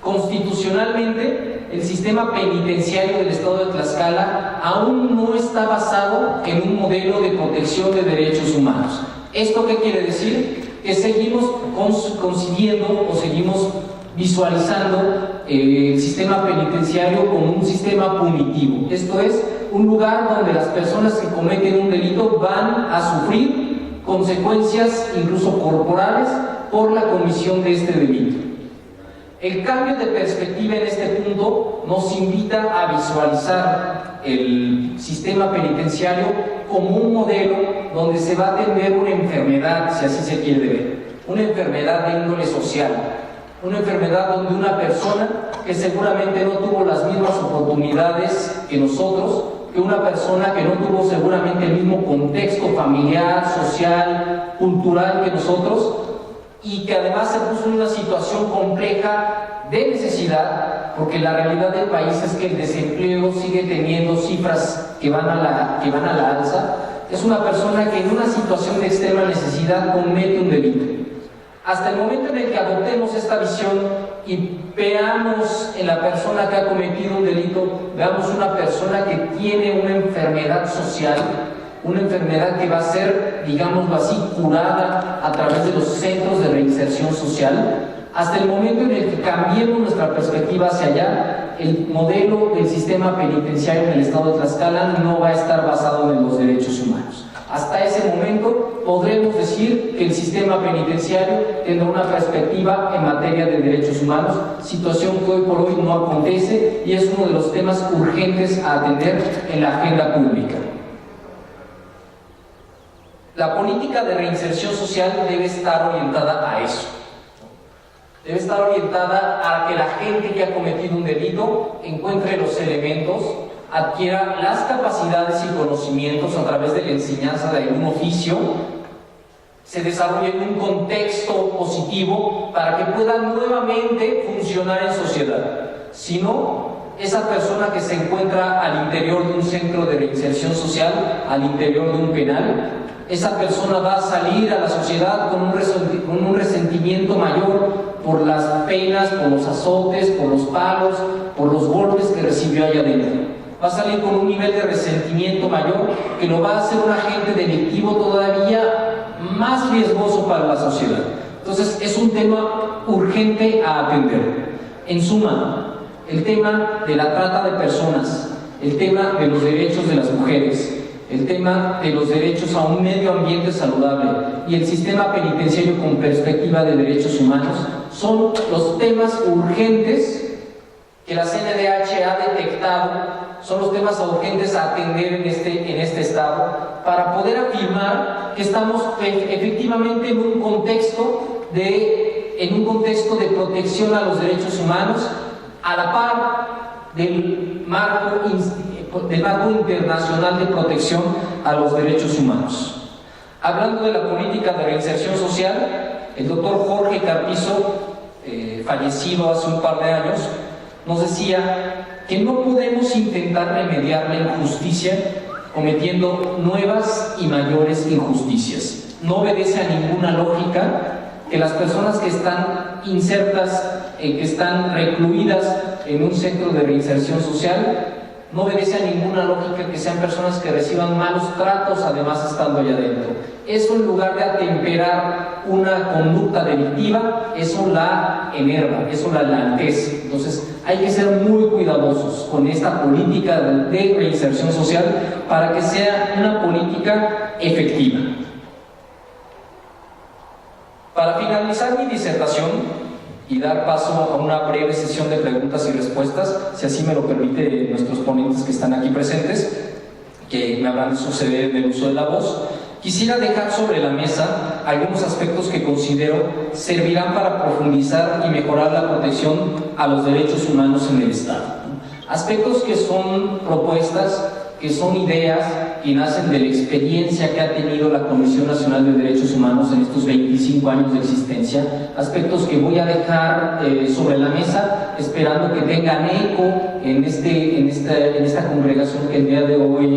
Constitucionalmente, el sistema penitenciario del Estado de Tlaxcala aún no está basado en un modelo de protección de derechos humanos. ¿Esto qué quiere decir? Que seguimos concibiendo o seguimos visualizando el sistema penitenciario como un sistema punitivo. Esto es, un lugar donde las personas que cometen un delito van a sufrir consecuencias incluso corporales por la comisión de este delito. El cambio de perspectiva en este punto nos invita a visualizar el sistema penitenciario como un modelo donde se va a atender una enfermedad, si así se quiere ver, una enfermedad de índole social, una enfermedad donde una persona que seguramente no tuvo las mismas oportunidades que nosotros, que una persona que no tuvo seguramente el mismo contexto familiar, social, cultural que nosotros, y que además se puso en una situación compleja de necesidad, porque la realidad del país es que el desempleo sigue teniendo cifras que van a la alza. Es una persona que en una situación de extrema necesidad comete un delito. Hasta el momento en el que adoptemos esta visión y veamos en la persona que ha cometido un delito, veamos una persona que tiene una enfermedad social, una enfermedad que va a ser, digámoslo así, curada a través de los centros de reinserción social, hasta el momento en el que cambiemos nuestra perspectiva hacia allá, el modelo del sistema penitenciario en el Estado de Tlaxcala no va a estar basado en los derechos humanos. Hasta ese momento podremos decir que el sistema penitenciario tendrá una perspectiva en materia de derechos humanos, situación que hoy por hoy no acontece y es uno de los temas urgentes a atender en la agenda pública. La política de reinserción social debe estar orientada a eso. Debe estar orientada a que la gente que ha cometido un delito encuentre los elementos, adquiera las capacidades y conocimientos a través de la enseñanza de algún oficio, se desarrolle en un contexto positivo para que pueda nuevamente funcionar en sociedad. Si no, esa persona que se encuentra al interior de un centro de reinserción social, al interior de un penal, esa persona va a salir a la sociedad con un resentimiento mayor por las penas, por los azotes, por los palos, por los golpes que recibió allá adentro. Va a salir con un nivel de resentimiento mayor que lo va a hacer un agente delictivo todavía más riesgoso para la sociedad. Entonces es un tema urgente a atender. En suma, el tema de la trata de personas, el tema de los derechos de las mujeres, el tema de los derechos a un medio ambiente saludable y el sistema penitenciario con perspectiva de derechos humanos son los temas urgentes que la CNDH ha detectado, son los temas urgentes a atender en este estado, para poder afirmar que estamos efectivamente en un contexto de protección a los derechos humanos, a la par del marco internacional de protección a los derechos humanos. Hablando de la política de reinserción social, el doctor Jorge Carpizo, fallecido hace un par de años, nos decía que no podemos intentar remediar la injusticia cometiendo nuevas y mayores injusticias. No obedece a ninguna lógica que las personas que están insertas, que están recluidas en un centro de reinserción social, no obedece a ninguna lógica que sean personas que reciban malos tratos, además estando allá adentro. Eso, en lugar de atemperar una conducta delictiva, eso la enerva, eso la enaltece. Entonces hay que ser muy cuidadosos con esta política de reinserción social para que sea una política efectiva. Para finalizar mi disertación y dar paso a una breve sesión de preguntas y respuestas, si así me lo permite nuestros ponentes que están aquí presentes, que me habrán de suceder en el uso de la voz, quisiera dejar sobre la mesa algunos aspectos que considero servirán para profundizar y mejorar la protección a los derechos humanos en el Estado. Aspectos que son propuestas, que son ideas que nacen de la experiencia que ha tenido la Comisión Nacional de Derechos Humanos en estos 25 años de existencia, aspectos que voy a dejar sobre la mesa, esperando que tengan eco en esta congregación que el día de hoy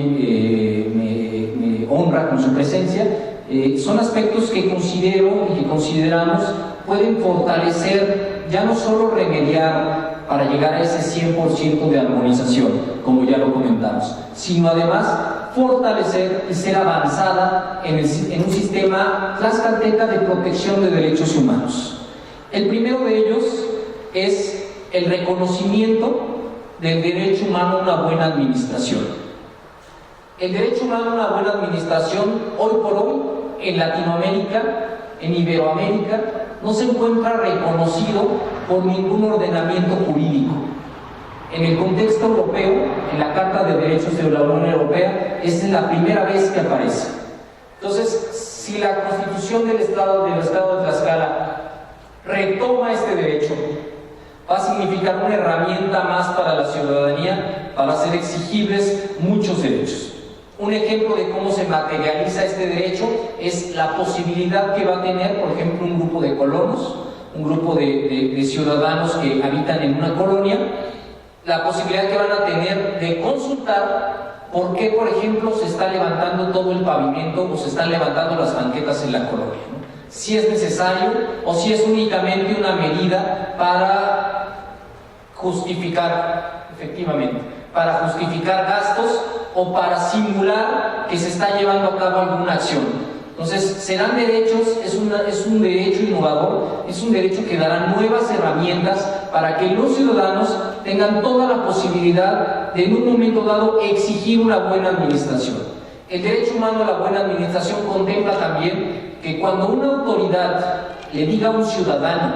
me honra con su presencia. Son aspectos que considero y que consideramos pueden fortalecer, ya no solo remediar para llegar a ese 100% de armonización, como ya lo comentamos, sino además fortalecer y ser avanzada en un sistema tlaxcalteca de protección de derechos humanos. El primero de ellos es el reconocimiento del derecho humano a una buena administración. El derecho humano a una buena administración, hoy por hoy, en Latinoamérica, en Iberoamérica, no se encuentra reconocido por ningún ordenamiento jurídico. En el contexto europeo, en la Carta de Derechos de la Unión Europea, es la primera vez que aparece. Entonces, si la Constitución del Estado de Tlaxcala retoma este derecho, va a significar una herramienta más para la ciudadanía para hacer exigibles muchos derechos. Un ejemplo de cómo se materializa este derecho es la posibilidad que va a tener, por ejemplo, un grupo de colonos, un grupo de ciudadanos que habitan en una colonia, la posibilidad que van a tener de consultar por qué, por ejemplo, se está levantando todo el pavimento o se están levantando las banquetas en la colonia, ¿no? Si es necesario o si es únicamente una medida para justificar, efectivamente, para justificar gastos o para simular que se está llevando a cabo alguna acción. Entonces, serán derechos, es un derecho innovador, es un derecho que dará nuevas herramientas para que los ciudadanos tengan toda la posibilidad de en un momento dado exigir una buena administración. El derecho humano a la buena administración contempla también que cuando una autoridad le diga a un ciudadano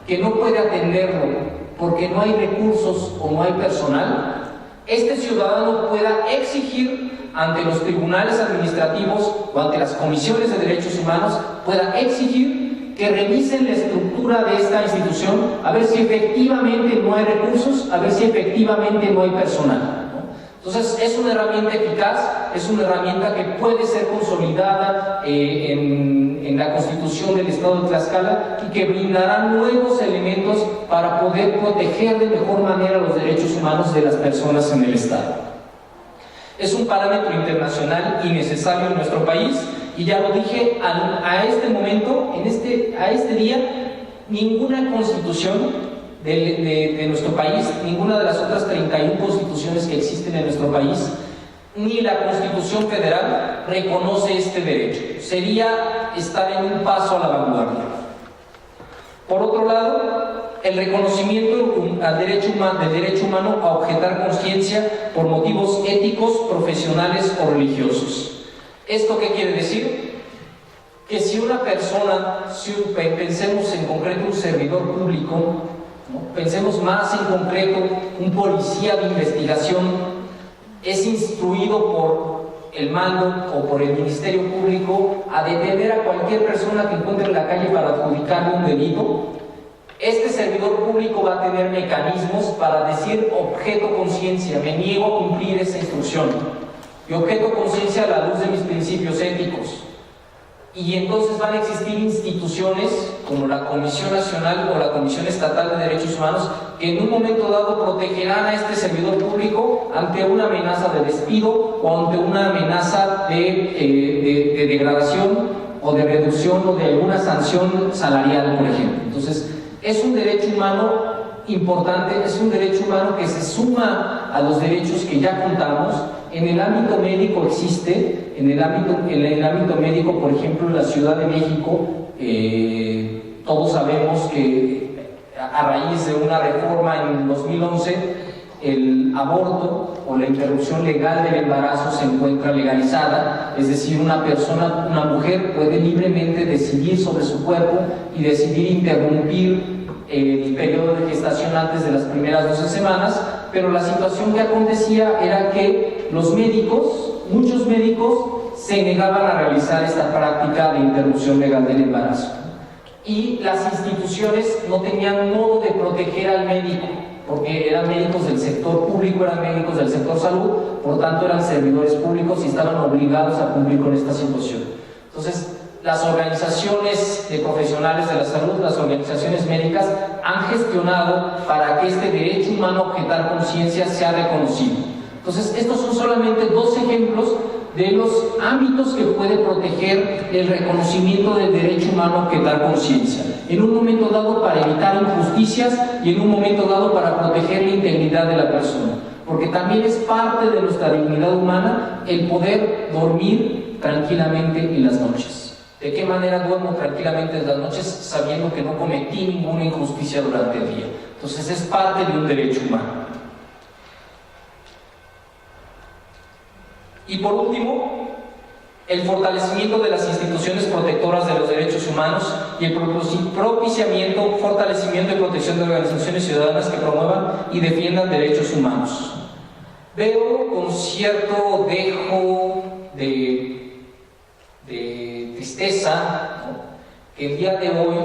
que no puede atenderlo porque no hay recursos o no hay personal, este ciudadano pueda exigir ante los tribunales administrativos o ante las comisiones de derechos humanos, pueda exigir que revisen la estructura de esta institución a ver si efectivamente no hay recursos, a ver si efectivamente no hay personal, ¿no? Entonces es una herramienta eficaz, es una herramienta que puede ser consolidada en la Constitución del Estado de Tlaxcala y que brindará nuevos elementos para para poder proteger de mejor manera los derechos humanos de las personas en el Estado. Es un parámetro internacional y necesario en nuestro país, y ya lo dije, a este momento, a este día, ninguna constitución de nuestro país, ninguna de las otras 31 constituciones que existen en nuestro país, ni la Constitución Federal reconoce este derecho. Sería estar en un paso a la vanguardia. Por otro lado, el reconocimiento del derecho humano a objetar conciencia por motivos éticos, profesionales o religiosos. ¿Esto qué quiere decir? Que si una persona, pensemos en concreto un servidor público, ¿no? Pensemos más en concreto un policía de investigación, es instruido por el mando o por el Ministerio Público a detener a cualquier persona que encuentre en la calle para adjudicarle un delito, este servidor público va a tener mecanismos para decir objeto conciencia, me niego a cumplir esa instrucción, y objeto conciencia a la luz de mis principios éticos. Y entonces van a existir instituciones como la Comisión Nacional o la Comisión Estatal de Derechos Humanos que en un momento dado protegerán a este servidor público ante una amenaza de despido o ante una amenaza de degradación o de reducción o de alguna sanción salarial, por ejemplo. Entonces, es un derecho humano importante, es un derecho humano que se suma a los derechos que ya contamos. En el ámbito médico existe, en el ámbito médico, por ejemplo, en la Ciudad de México, todos sabemos que a raíz de una reforma en 2011, el aborto o la interrupción legal del embarazo se encuentra legalizada, es decir, una mujer puede libremente decidir sobre su cuerpo y decidir interrumpir el periodo de gestación antes de las primeras 12 semanas, pero la situación que acontecía era que muchos médicos se negaban a realizar esta práctica de interrupción legal del embarazo. Y las instituciones no tenían modo de proteger al médico, porque eran médicos del sector público, eran médicos del sector salud, por tanto eran servidores públicos y estaban obligados a cumplir con esta situación. Entonces, las organizaciones de profesionales de la salud, las organizaciones médicas han gestionado para que este derecho humano a objetar conciencia sea reconocido. Entonces, estos son solamente dos ejemplos de los ámbitos que puede proteger el reconocimiento del derecho humano a objetar conciencia. En un momento dado para evitar injusticias y en un momento dado para proteger la integridad de la persona. Porque también es parte de nuestra dignidad humana el poder dormir tranquilamente en las noches. ¿De qué manera duermo tranquilamente en las noches sabiendo que no cometí ninguna injusticia durante el día? Entonces es parte de un derecho humano. Y por último, el fortalecimiento de las instituciones protectoras de los derechos humanos y el propiciamiento, fortalecimiento y protección de organizaciones ciudadanas que promuevan y defiendan derechos humanos. Veo con cierto dejo de tristeza, ¿no?, que el día de hoy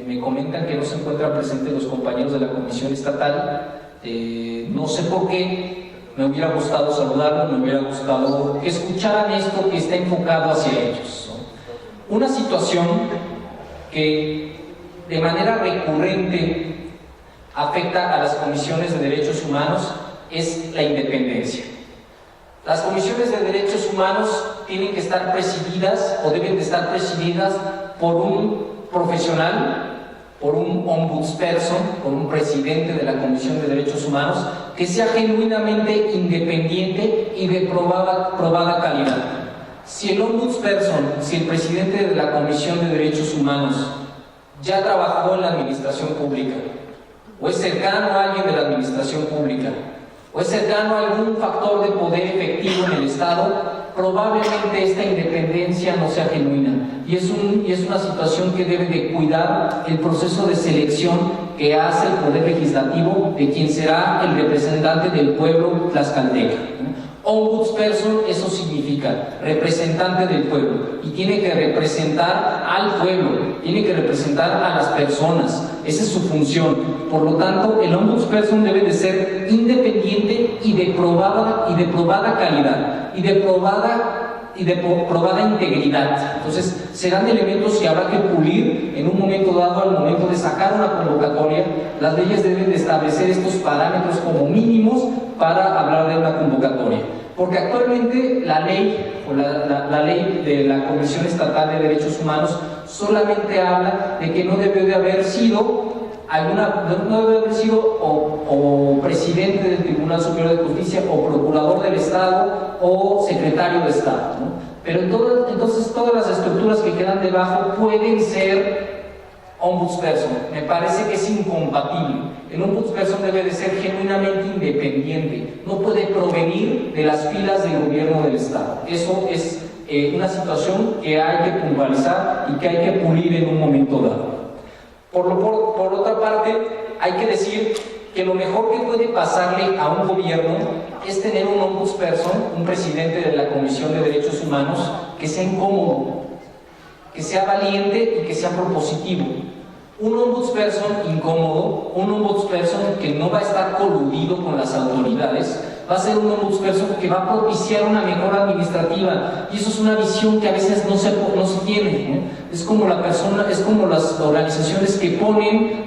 me comentan que no se encuentran presentes los compañeros de la Comisión Estatal. No sé por qué. Me hubiera gustado saludarlos, me hubiera gustado que escucharan esto que está enfocado hacia ellos, ¿no? Una situación que de manera recurrente afecta a las comisiones de derechos humanos es la independencia. Las comisiones de derechos humanos tienen que estar presididas o deben de estar presididas por un profesional, por un ombudsperson, por un presidente de la Comisión de Derechos Humanos, que sea genuinamente independiente y de probada calidad. Si el ombudsperson, si el presidente de la Comisión de Derechos Humanos ya trabajó en la administración pública, o es cercano a alguien de la administración pública, o es cercano a algún factor de poder efectivo en el Estado, probablemente esta independencia no sea genuina. Y es una situación que debe de cuidar el proceso de selección que hace el Poder Legislativo de quien será el representante del pueblo tlaxcalteca. Ombudsperson, eso significa representante del pueblo, y tiene que representar al pueblo, tiene que representar a las personas. Esa es su función. Por lo tanto, el ombudsperson debe de ser independiente y de probada calidad y de probada y de probada integridad. Entonces, serán elementos que habrá que pulir en un momento dado. Al momento de sacar una convocatoria, las leyes deben de establecer estos parámetros como mínimos para hablar de una convocatoria. Porque actualmente la ley, o la ley de la Comisión Estatal de Derechos Humanos solamente habla de que no debe de haber sido o presidente del Tribunal Superior de Justicia, o procurador del Estado, o secretario de Estado, ¿no? Pero entonces todas las estructuras que quedan debajo pueden ser ombudsperson. Me parece que es incompatible. El ombudsperson debe de ser genuinamente independiente, no puede provenir de las filas del gobierno del Estado. Eso es una situación que hay que puntualizar y que hay que pulir en un momento dado. Por otra parte, hay que decir que lo mejor que puede pasarle a un gobierno es tener un ombudsperson, un presidente de la Comisión de Derechos Humanos, que sea incómodo, que sea valiente y que sea propositivo. Un ombudsperson incómodo, un ombudsperson que no va a estar coludido con las autoridades, va a ser un ombudsperson que va a propiciar una mejora administrativa, y eso es una visión que a veces no se tiene, ¿no? Es como las organizaciones que ponen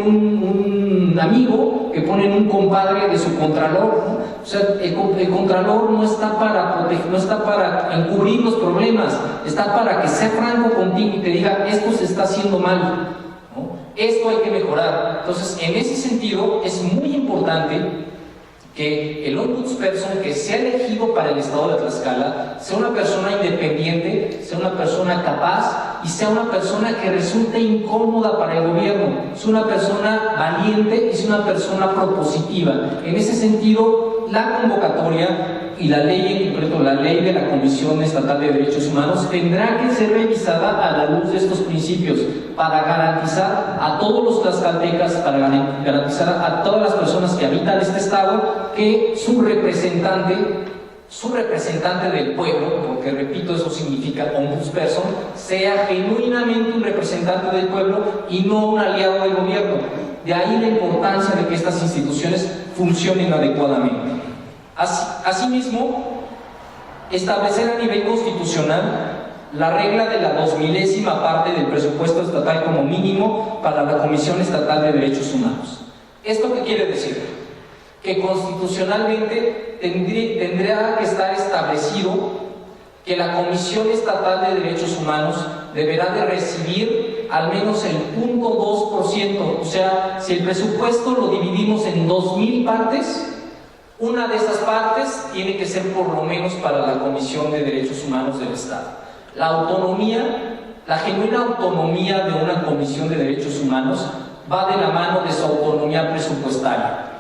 un amigo, que ponen un compadre de su contralor, ¿no? O sea, el contralor no está para proteger, no está para encubrir los problemas, está para que sea franco contigo y te diga: esto se está haciendo mal, ¿no? Esto hay que mejorar. Entonces, en ese sentido, es muy importante que el ombudsperson que sea elegido para el Estado de Tlaxcala sea una persona independiente, sea una persona capaz y sea una persona que resulte incómoda para el gobierno, sea una persona valiente y sea una persona propositiva. En ese sentido, la convocatoria y la ley, en concreto la ley de la Comisión Estatal de Derechos Humanos, tendrá que ser revisada a la luz de estos principios para garantizar a todos los tlaxcaltecas, para garantizar a todas las personas que habitan este estado, que su representante del pueblo, porque repito, eso significa ombudsperson, sea genuinamente un representante del pueblo y no un aliado del gobierno. De ahí la importancia de que estas instituciones funcionen adecuadamente. Asimismo, establecer a nivel constitucional la regla de la 2000ª parte del presupuesto estatal como mínimo para la Comisión Estatal de Derechos Humanos. ¿Esto qué quiere decir? Que constitucionalmente tendría que estar establecido que la Comisión Estatal de Derechos Humanos deberá de recibir al menos el 0.2%, o sea, si el presupuesto lo dividimos en 2000 partes, una de esas partes tiene que ser por lo menos para la Comisión de Derechos Humanos del Estado. La autonomía, la genuina autonomía de una Comisión de Derechos Humanos va de la mano de su autonomía presupuestaria.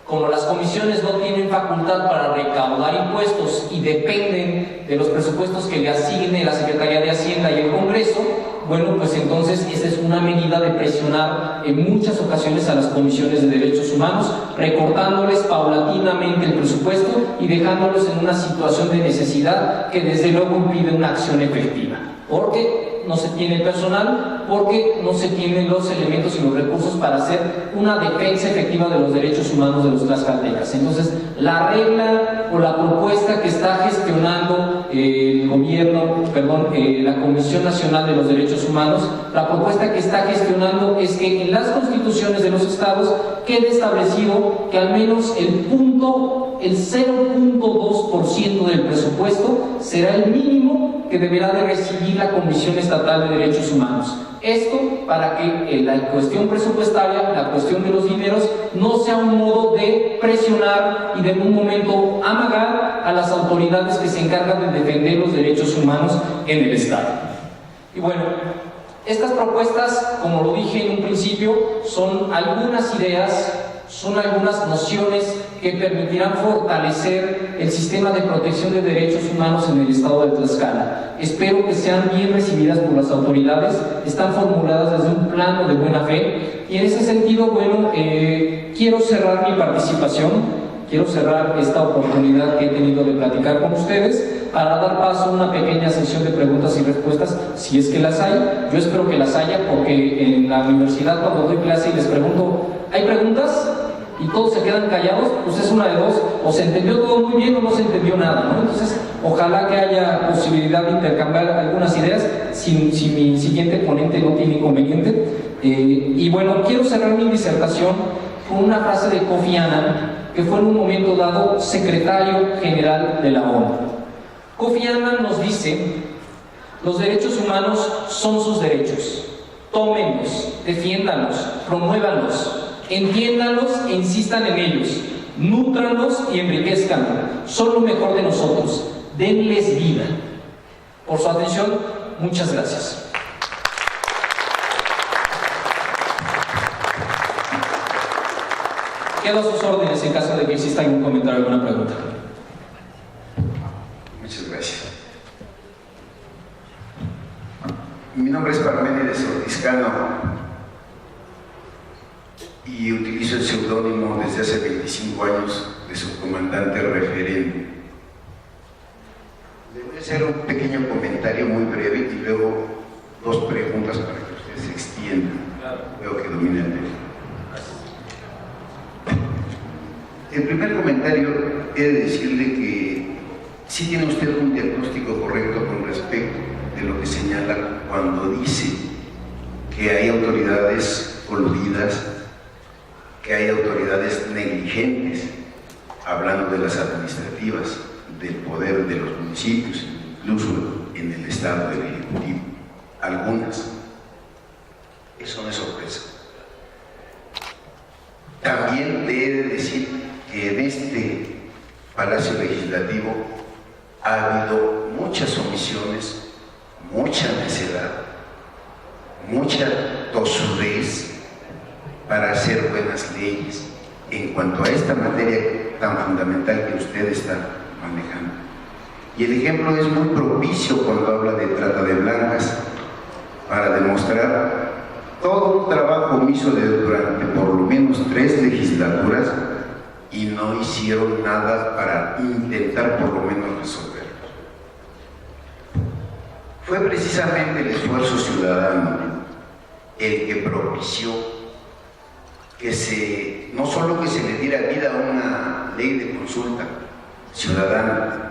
Como las comisiones no tienen facultad para recaudar impuestos y dependen de los presupuestos que le asigne la Secretaría de Hacienda y el Congreso, bueno, pues entonces esa es una medida de presionar en muchas ocasiones a las comisiones de derechos humanos, recortándoles paulatinamente el presupuesto y dejándolos en una situación de necesidad que desde luego impide una acción efectiva, porque no se tiene personal, porque no se tienen los elementos y los recursos para hacer una defensa efectiva de los derechos humanos de los tlaxcaltecas. Entonces, la regla o la propuesta que está gestionando el gobierno, la Comisión Nacional de los Derechos Humanos, la propuesta que está gestionando es que en las constituciones de los estados quede establecido que al menos el 0.2% del presupuesto será el mínimo que deberá de recibir la Comisión Estatal de Derechos Humanos. Esto para que la cuestión presupuestaria, la cuestión de los dineros, no sea un modo de presionar y de un momento amagar a las autoridades que se encargan de defender los derechos humanos en el Estado. Y bueno, estas propuestas, como lo dije en un principio, son algunas ideas, son algunas nociones que permitirán fortalecer el sistema de protección de derechos humanos en el estado de Tlaxcala. Espero que sean bien recibidas por las autoridades, están formuladas desde un plano de buena fe, y en ese sentido, bueno, quiero cerrar mi participación, quiero cerrar esta oportunidad que he tenido de platicar con ustedes para dar paso a una pequeña sesión de preguntas y respuestas, si es que las hay. Yo espero que las haya, porque en la universidad, cuando doy clase y les pregunto, ¿hay preguntas? y todos se quedan callados, pues es una de dos: o se entendió todo muy bien o no se entendió nada, ¿no? Entonces, ojalá que haya posibilidad de intercambiar algunas ideas, si mi siguiente ponente no tiene inconveniente. Y bueno, quiero cerrar mi disertación con una frase de Kofi Annan, que fue en un momento dado secretario general de la ONU. Kofi Annan nos dice: los derechos humanos son sus derechos. Tómenlos, defiéndanlos, promuévanlos, entiéndanlos e insistan en ellos. Nútranlos y enriquezcanlos. Son lo mejor de nosotros. Denles vida. Por su atención, muchas gracias. Quedo a sus órdenes en caso de que exista algún comentario o alguna pregunta. Muchas gracias. Mi nombre es Parménides Ortizcano y utilizo el seudónimo desde hace 25 años de subcomandante referente. Le voy a hacer un pequeño comentario muy breve y luego dos preguntas para que ustedes se extiendan. Veo que domina el tema. El primer comentario he de decirle que sí tiene usted un diagnóstico correcto con respecto de lo que señala cuando dice que hay autoridades coludidas, que hay autoridades negligentes, hablando de las administrativas, del poder de los municipios, incluso en el estado del Ejecutivo, algunas. Eso no es sorpresa. También le he de decir que en este Palacio Legislativo ha habido muchas omisiones, mucha necedad, mucha tosudez para hacer buenas leyes en cuanto a esta materia tan fundamental que usted está manejando. Y el ejemplo es muy propicio cuando habla de trata de blancas, para demostrar todo un trabajo omiso durante por lo menos 3 legislaturas, y no hicieron nada para intentar por lo menos resolverlo. Fue precisamente el esfuerzo ciudadano el que propició que no solo que se le diera vida a una ley de consulta ciudadana,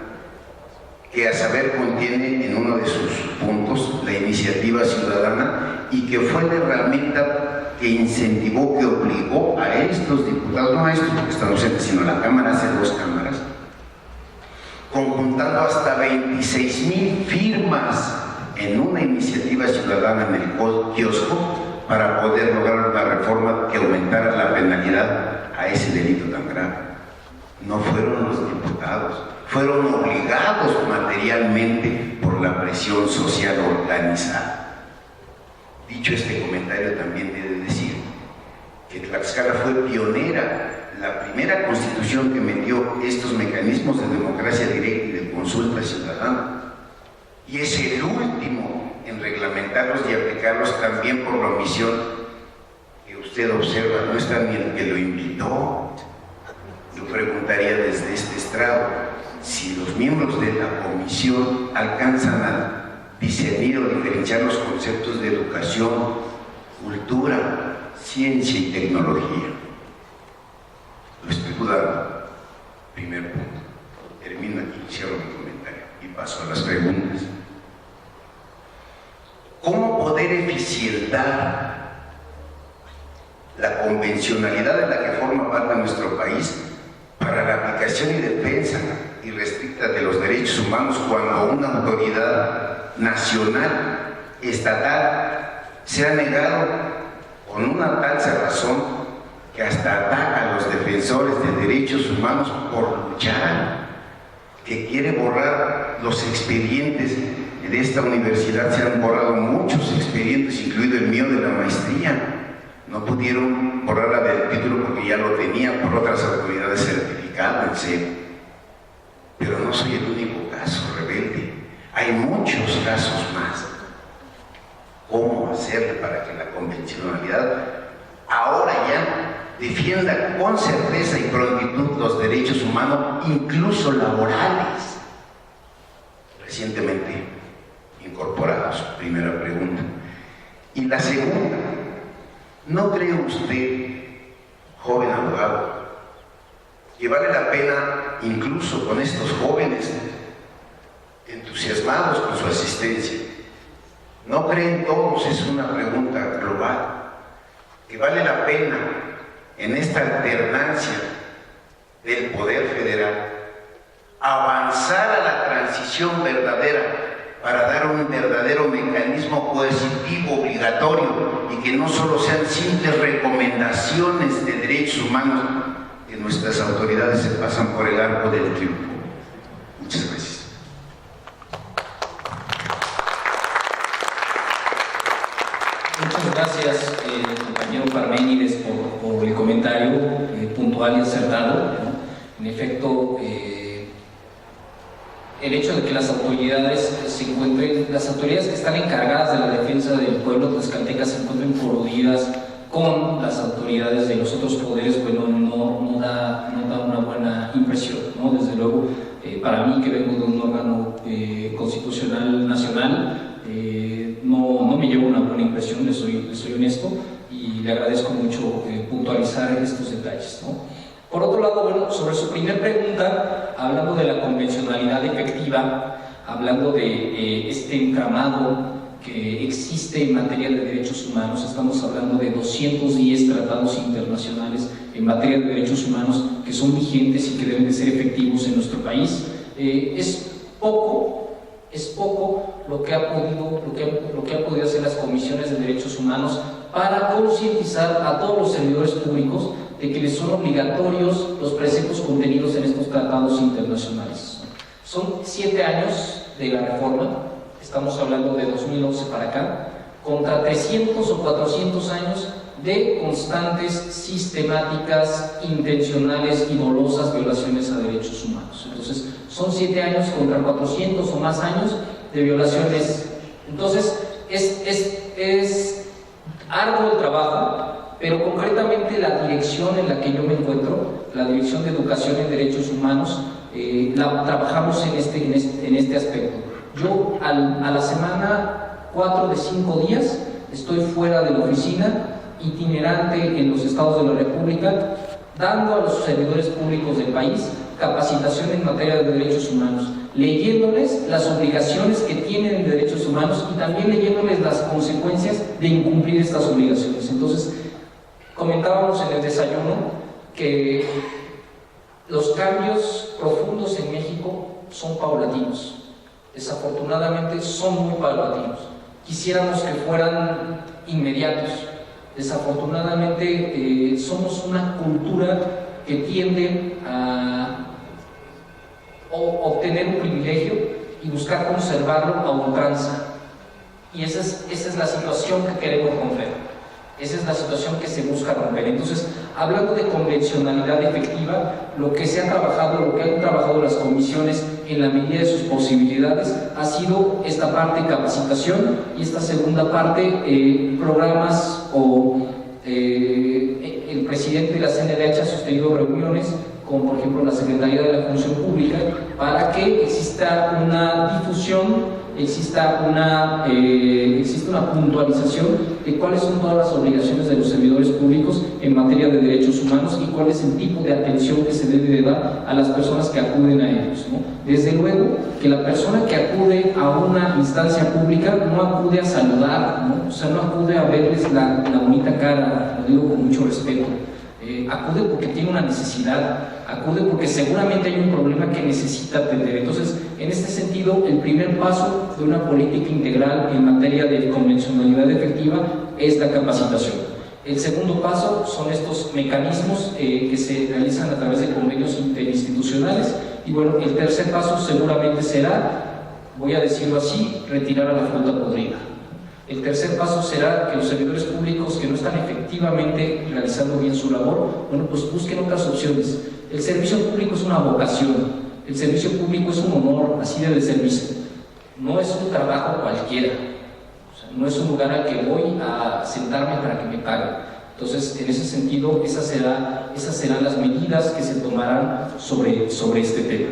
que a saber contiene en uno de sus puntos la iniciativa ciudadana, y que fue la herramienta que incentivó, que obligó a estos diputados, no a estos porque están ausentes, sino a la Cámara, hace 2 cámaras, conjuntando hasta 26,000 firmas en una iniciativa ciudadana en el kiosco para poder lograr una reforma que aumentara la penalidad a ese delito tan grave. No fueron los diputados, fueron obligados materialmente por la presión social organizada. Dicho este comentario, también he de decir que Tlaxcala fue pionera, la primera constitución que metió estos mecanismos de democracia directa y de consulta ciudadana, y es el último en reglamentarlos y aplicarlos, también por la omisión que usted observa. No está ni el que lo invitó. Yo preguntaría desde este estrado si los miembros de la comisión alcanzan a discernir o diferenciar los conceptos de educación, cultura, ciencia y tecnología. Lo estoy dudando. Primer punto. Termino aquí, cierro mi comentario y paso a las preguntas. ¿Cómo poder eficientar la convencionalidad de la que forma parte de nuestro país para la aplicación y defensa irrestricta de los derechos humanos cuando una autoridad nacional, estatal, se ha negado con una tal cerrazón que hasta ataca a los defensores de derechos humanos por luchar, que quiere borrar los expedientes de esta universidad? Se han borrado muchos expedientes, incluido el mío de la maestría. No pudieron borrarla del título porque ya lo tenían por otras autoridades certificadas en serio. Pero no soy el único caso rebelde. Hay muchos casos más. ¿Cómo hacerle para que la convencionalidad ahora ya defienda con certeza y prontitud los derechos humanos, incluso laborales, recientemente incorporados? Primera pregunta. Y la segunda, ¿no cree usted, joven abogado, que vale la pena, incluso con estos jóvenes entusiasmados con su asistencia. ¿No creen todos? Es una pregunta global. Que vale la pena en esta alternancia del poder federal avanzar a la transición verdadera para dar un verdadero mecanismo coercitivo obligatorio y que no solo sean simples recomendaciones de derechos humanos que nuestras autoridades se pasan por el arco del triunfo. Muchas gracias. Muchas gracias, compañero Parménides, por el comentario puntual y acertado, ¿no? En efecto, el hecho de que las autoridades las autoridades que están encargadas de la defensa del pueblo tlaxcalteca se encuentren coludidas con las autoridades de los otros poderes, bueno, no da una buena impresión, ¿no? Desde luego, para mí, que vengo de un órgano constitucional nacional, no me llevo una buena impresión, le soy honesto, y le agradezco mucho puntualizar estos detalles, ¿no? Por otro lado, bueno, sobre su primera pregunta, hablando de la convencionalidad efectiva, hablando de este entramado que existe en materia de derechos humanos, estamos hablando de 210 tratados internacionales en materia de derechos humanos que son vigentes y que deben de ser efectivos en nuestro país. Es poco lo que ha podido hacer las comisiones de derechos humanos para concientizar a todos los servidores públicos de que les son obligatorios los preceptos contenidos en estos tratados internacionales. Son 7 años de la reforma, estamos hablando de 2011 para acá, contra 300 o 400 años de constantes, sistemáticas, intencionales y dolosas violaciones a derechos humanos. Entonces, son 7 años contra 400 o más años de violaciones. Entonces, es arduo el trabajo, pero concretamente la dirección en la que yo me encuentro, la Dirección de Educación en Derechos Humanos, trabajamos en este aspecto. Yo a la semana 4 de 5 días estoy fuera de la oficina, itinerante en los estados de la República, dando a los servidores públicos del país capacitación en materia de derechos humanos, leyéndoles las obligaciones que tienen de derechos humanos y también leyéndoles las consecuencias de incumplir estas obligaciones. Entonces, comentábamos en el desayuno que los cambios profundos en México son paulatinos. Desafortunadamente son muy paulatinos. Quisiéramos que fueran inmediatos. Desafortunadamente somos una cultura que tiende a obtener un privilegio y buscar conservarlo a ultranza. Y esa es la situación que queremos romper. Esa es la situación que se busca romper. Entonces, hablando de convencionalidad efectiva, lo que se ha trabajado, lo que han trabajado las comisiones en la medida de sus posibilidades, ha sido esta parte capacitación y esta segunda parte programas o el presidente de la CNDH ha sostenido reuniones con, por ejemplo, la Secretaría de la Función Pública para que exista una difusión, exista una puntualización de cuáles son todas las obligaciones de los servidores públicos en materia de derechos humanos y cuál es el tipo de atención que se debe de dar a las personas que acuden a ellos, ¿no? Desde luego que la persona que acude a una instancia pública no acude a saludar, ¿no? O sea, no acude a verles la bonita cara, lo digo con mucho respeto. Acude porque tiene una necesidad, acude porque seguramente hay un problema que necesita atender. Entonces, en este sentido, el primer paso de una política integral en materia de convencionalidad efectiva es la capacitación. El segundo paso son estos mecanismos que se realizan a través de convenios interinstitucionales. Y bueno, el tercer paso seguramente será, voy a decirlo así, retirar a la fruta podrida. El tercer paso será que los servidores públicos que no están efectivamente realizando bien su labor, bueno, pues busquen otras opciones. El servicio público es una vocación, el servicio público es un honor, así debe ser visto. No es un trabajo cualquiera, o sea, no es un lugar al que voy a sentarme para que me paguen. Entonces, en ese sentido, esas serán las medidas que se tomarán sobre este tema.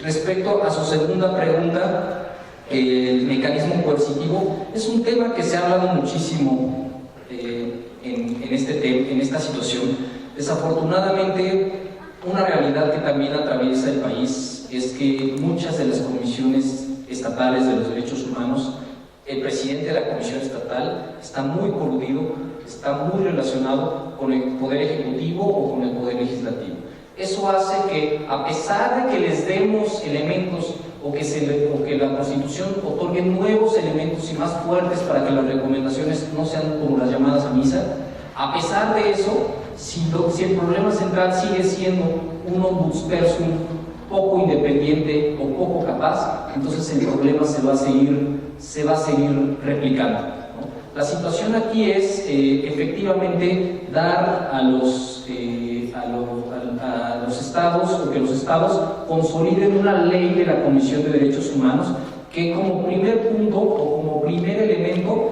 Respecto a su segunda pregunta, el mecanismo coercitivo es un tema que se ha hablado muchísimo en esta situación. Desafortunadamente, una realidad que también atraviesa el país es que muchas de las comisiones estatales de los derechos humanos, el presidente de la comisión estatal está muy coludido, está muy relacionado con el poder ejecutivo o con el poder legislativo. Eso hace que, a pesar de que les demos elementos o que la Constitución otorgue nuevos elementos y más fuertes para que las recomendaciones no sean como las llamadas a misa, a pesar de eso, si el problema central sigue siendo un ombudsperson poco independiente o poco capaz, entonces el problema se va a seguir replicando, ¿no? La situación aquí es efectivamente dar a los estados, o que los estados consoliden una ley de la Comisión de Derechos Humanos que como primer punto o como primer elemento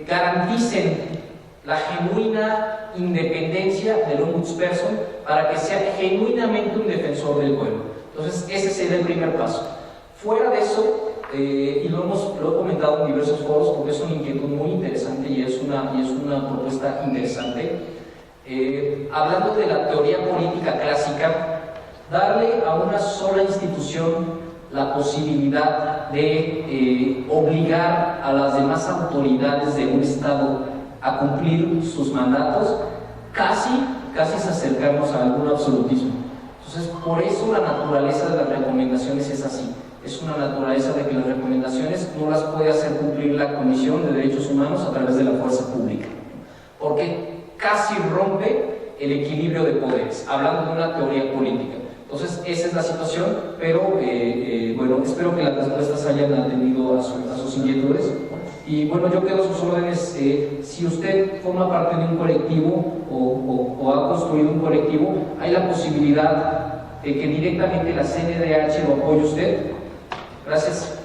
garanticen la genuina independencia del ombudsperson para que sea genuinamente un defensor del pueblo. Entonces ese sería el primer paso. Fuera de eso, y lo he comentado en diversos foros porque es una inquietud muy interesante y es una propuesta interesante, hablando de la teoría política clásica, darle a una sola institución la posibilidad de obligar a las demás autoridades de un Estado a cumplir sus mandatos, casi es acercarnos a algún absolutismo. Entonces, por eso la naturaleza de las recomendaciones es así. Es una naturaleza de que las recomendaciones no las puede hacer cumplir la Comisión de Derechos Humanos a través de la fuerza pública, porque casi rompe el equilibrio de poderes, hablando de una teoría política. Entonces, esa es la situación, pero bueno, espero que las respuestas hayan atendido a sus inquietudes. Y bueno, yo quedo a sus órdenes. Si usted forma parte de un colectivo o ha construido un colectivo, hay la posibilidad de que directamente la CNDH lo apoye usted. Gracias.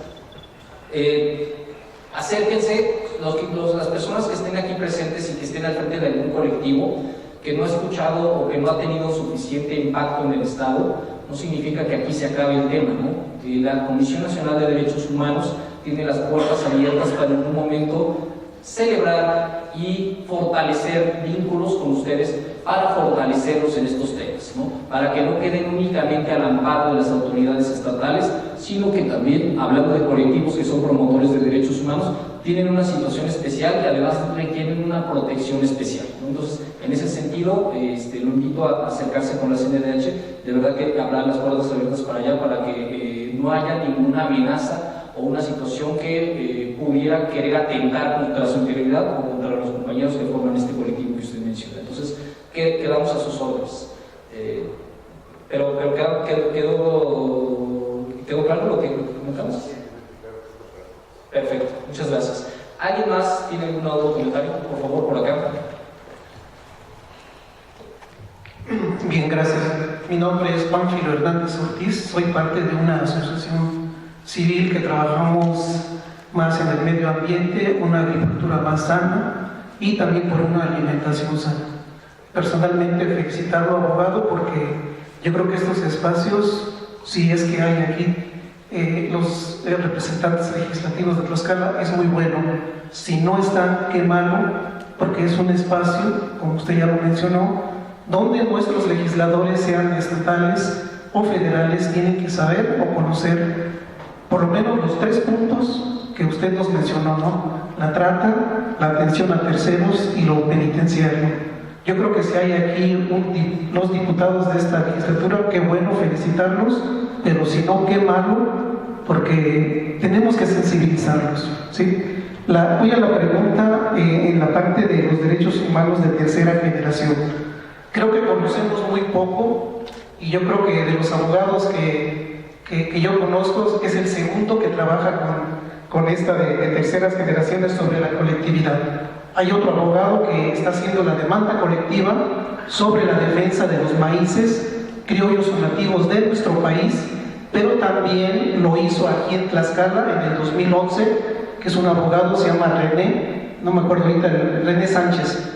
Acérquense, las personas que estén aquí presentes y que estén al frente de algún colectivo que no ha escuchado o que no ha tenido suficiente impacto en el Estado, no significa que aquí se acabe el tema, ¿no? La Comisión Nacional de Derechos Humanos tiene las puertas abiertas para en un momento celebrar y fortalecer vínculos con ustedes para fortalecerlos en estos temas, ¿no? Para que no queden únicamente al amparo de las autoridades estatales, sino que también, hablando de colectivos que son promotores de derechos humanos, tienen una situación especial y además requieren una protección especial, ¿no? Entonces, en ese sentido, lo invito a acercarse con la CNDH. De verdad que habrá las puertas abiertas para allá para que no haya ninguna amenaza o una situación que pudiera querer atentar contra su integridad o contra los compañeros que forman este colectivo que usted menciona. Entonces, quedamos a sus órdenes. Pero ¿quedó claro lo que comentamos? Perfecto, muchas gracias. ¿Alguien más tiene algún otro comentario? Por favor, por acá. Bien, gracias. Mi nombre es Pánfilo Hernández Ortiz, soy parte de una asociación civil que trabajamos más en el medio ambiente, una agricultura más sana y también por una alimentación sana. Personalmente felicitarlo, abogado, porque yo creo que estos espacios, si es que hay aquí los representantes legislativos de Tlaxcala, es muy bueno. Si no están, qué malo, porque es un espacio, como usted ya lo mencionó, donde nuestros legisladores, sean estatales o federales, tienen que saber o conocer por lo menos los 3 puntos que usted nos mencionó, ¿no? La trata, la atención a terceros y lo penitenciario. Yo creo que si hay aquí los diputados de esta legislatura, qué bueno, felicitarlos, pero si no, qué malo, porque tenemos que sensibilizarlos, ¿sí? Voy a la pregunta en la parte de los derechos humanos de tercera generación. Creo que conocemos muy poco, y yo creo que de los abogados que yo conozco es el segundo que trabaja con esta de terceras generaciones sobre la colectividad. Hay otro abogado que está haciendo la demanda colectiva sobre la defensa de los maíces criollos o nativos de nuestro país, pero también lo hizo aquí en Tlaxcala en el 2011, que es un abogado, se llama René, no me acuerdo ahorita, René Sánchez.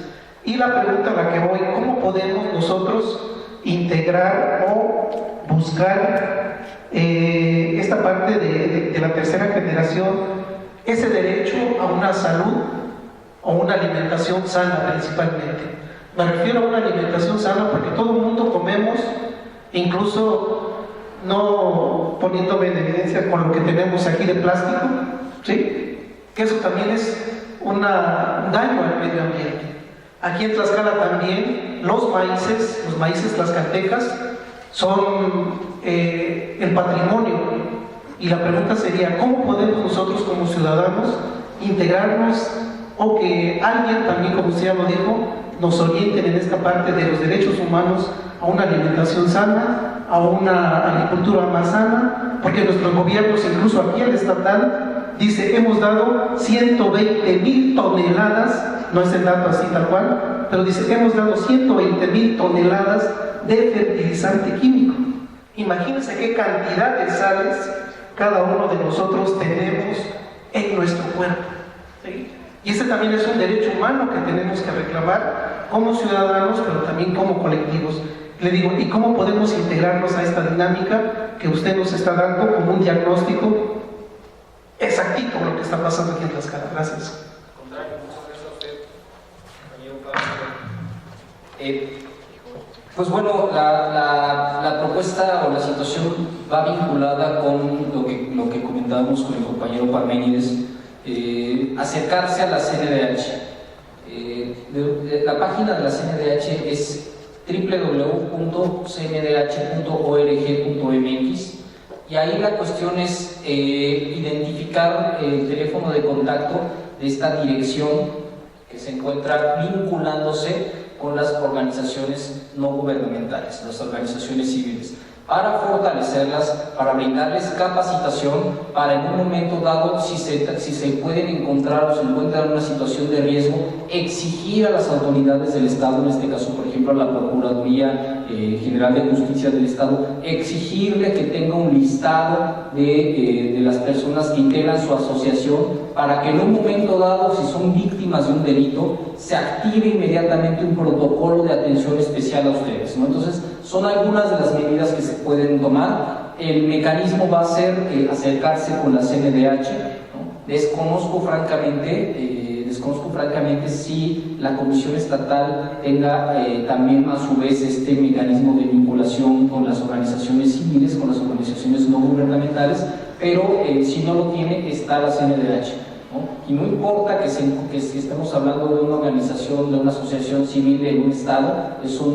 Y la pregunta a la que voy, ¿cómo podemos nosotros integrar o buscar esta parte de la tercera generación, ese derecho a una salud o una alimentación sana principalmente? Me refiero a una alimentación sana porque todo el mundo comemos, incluso no poniéndome en evidencia con lo que tenemos aquí de plástico, ¿sí? Que eso también es un daño al medio ambiente. Aquí en Tlaxcala también los maíces tlaxcaltecas son el patrimonio, y la pregunta sería, ¿cómo podemos nosotros como ciudadanos integrarnos o que alguien también, como usted ya lo dijo, nos orienten en esta parte de los derechos humanos a una alimentación sana, a una agricultura más sana? Porque nuestros gobiernos, incluso aquí el estatal, dice, hemos dado 120,000 toneladas, no es el dato así tal cual, pero dice, hemos dado 120,000 toneladas de fertilizante químico. Imagínense qué cantidad de sales cada uno de nosotros tenemos en nuestro cuerpo, ¿sí? Y ese también es un derecho humano que tenemos que reclamar como ciudadanos, pero también como colectivos. Le digo, ¿y cómo podemos integrarnos a esta dinámica que usted nos está dando como un diagnóstico exactito lo que está pasando aquí en Tlaxcala? Gracias. Pues bueno, la propuesta o la situación va vinculada con lo que comentábamos con el compañero Parménides, acercarse a la CNDH. La página de la CNDH es www.cndh.org.mx, y ahí la cuestión es identificar el teléfono de contacto de esta dirección que se encuentra vinculándose con las organizaciones no gubernamentales, las organizaciones civiles, para fortalecerlas, para brindarles capacitación, para en un momento dado, si se pueden encontrar o se encuentran en una situación de riesgo, exigir a las autoridades del Estado, en este caso por ejemplo a la Procuraduría General de Justicia del Estado, exigirle que tenga un listado de las personas que integran su asociación, para que en un momento dado, si son víctimas de un delito, se active inmediatamente un protocolo de atención especial a ustedes, ¿no? Entonces, son algunas de las medidas que se pueden tomar. El mecanismo va a ser acercarse con la CNDH, ¿no? Desconozco francamente si la Comisión Estatal tenga también a su vez este mecanismo de vinculación con las organizaciones civiles, con las organizaciones no gubernamentales, pero si no lo tiene, está la CNDH. ¿No? Y no importa que si estemos hablando de una organización, de una asociación civil en un estado, eso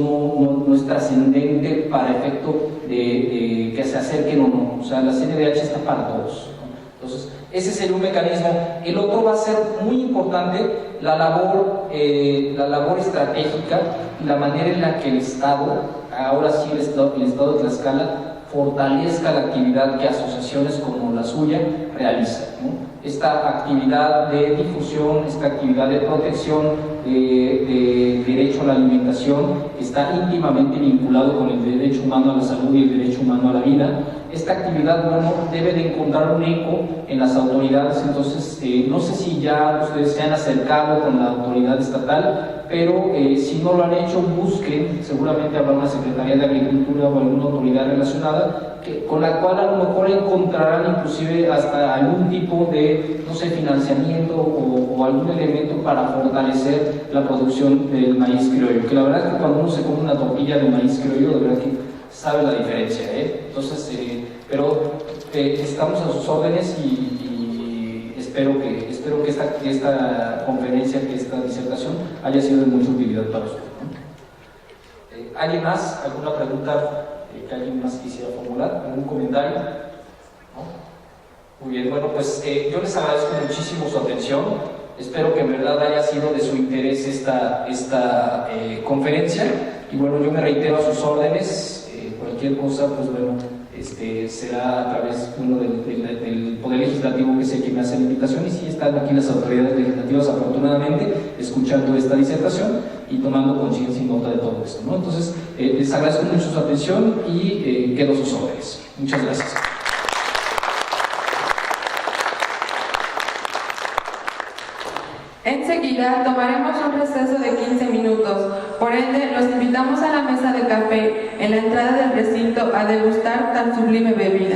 no es trascendente para efecto de que se acerquen o no. O sea, la CNDH está para todos, ¿no? Entonces, ese sería un mecanismo. El otro va a ser muy importante, la labor estratégica, la manera en la que el Estado, ahora sí el Estado de Tlaxcala, fortalezca la actividad que asociaciones como la suya realizan, ¿no? Esta actividad de difusión, esta actividad de protección de derecho a la alimentación está íntimamente vinculado con el derecho humano a la salud y el derecho humano a la vida. Esta actividad, bueno, debe de encontrar un eco en las autoridades. Entonces, no sé si ya ustedes se han acercado con la autoridad estatal, pero si no lo han hecho, busquen, seguramente habrá una Secretaría de Agricultura o alguna autoridad relacionada, con la cual a lo mejor encontrarán inclusive hasta algún tipo de, no sé, financiamiento o algún elemento para fortalecer la producción del maíz criollo, que la verdad es que cuando uno se come una tortilla de maíz criollo, de verdad que sabe la diferencia, ¿eh? Entonces, pero estamos a sus órdenes y espero que esta conferencia, que esta disertación haya sido de mucha utilidad para usted, ¿no? ¿Alguien más? ¿Alguna pregunta que alguien más quisiera formular? ¿Algún comentario? ¿No? Muy bien, bueno, pues yo les agradezco muchísimo su atención. Espero que en verdad haya sido de su interés esta conferencia, y bueno, yo me reitero a sus órdenes. Cualquier cosa, pues bueno, será a través del Poder Legislativo, que es el que me hace la invitación, y sí están aquí las autoridades legislativas, afortunadamente, escuchando esta disertación y tomando conciencia y nota de todo esto, ¿no? Entonces, les agradezco mucho su atención y quedo a sus órdenes. Muchas gracias. Enseguida tomaremos un receso de 15 minutos. Por ende, los invitamos a la mesa de café en la entrada del recinto a degustar tan sublime bebida.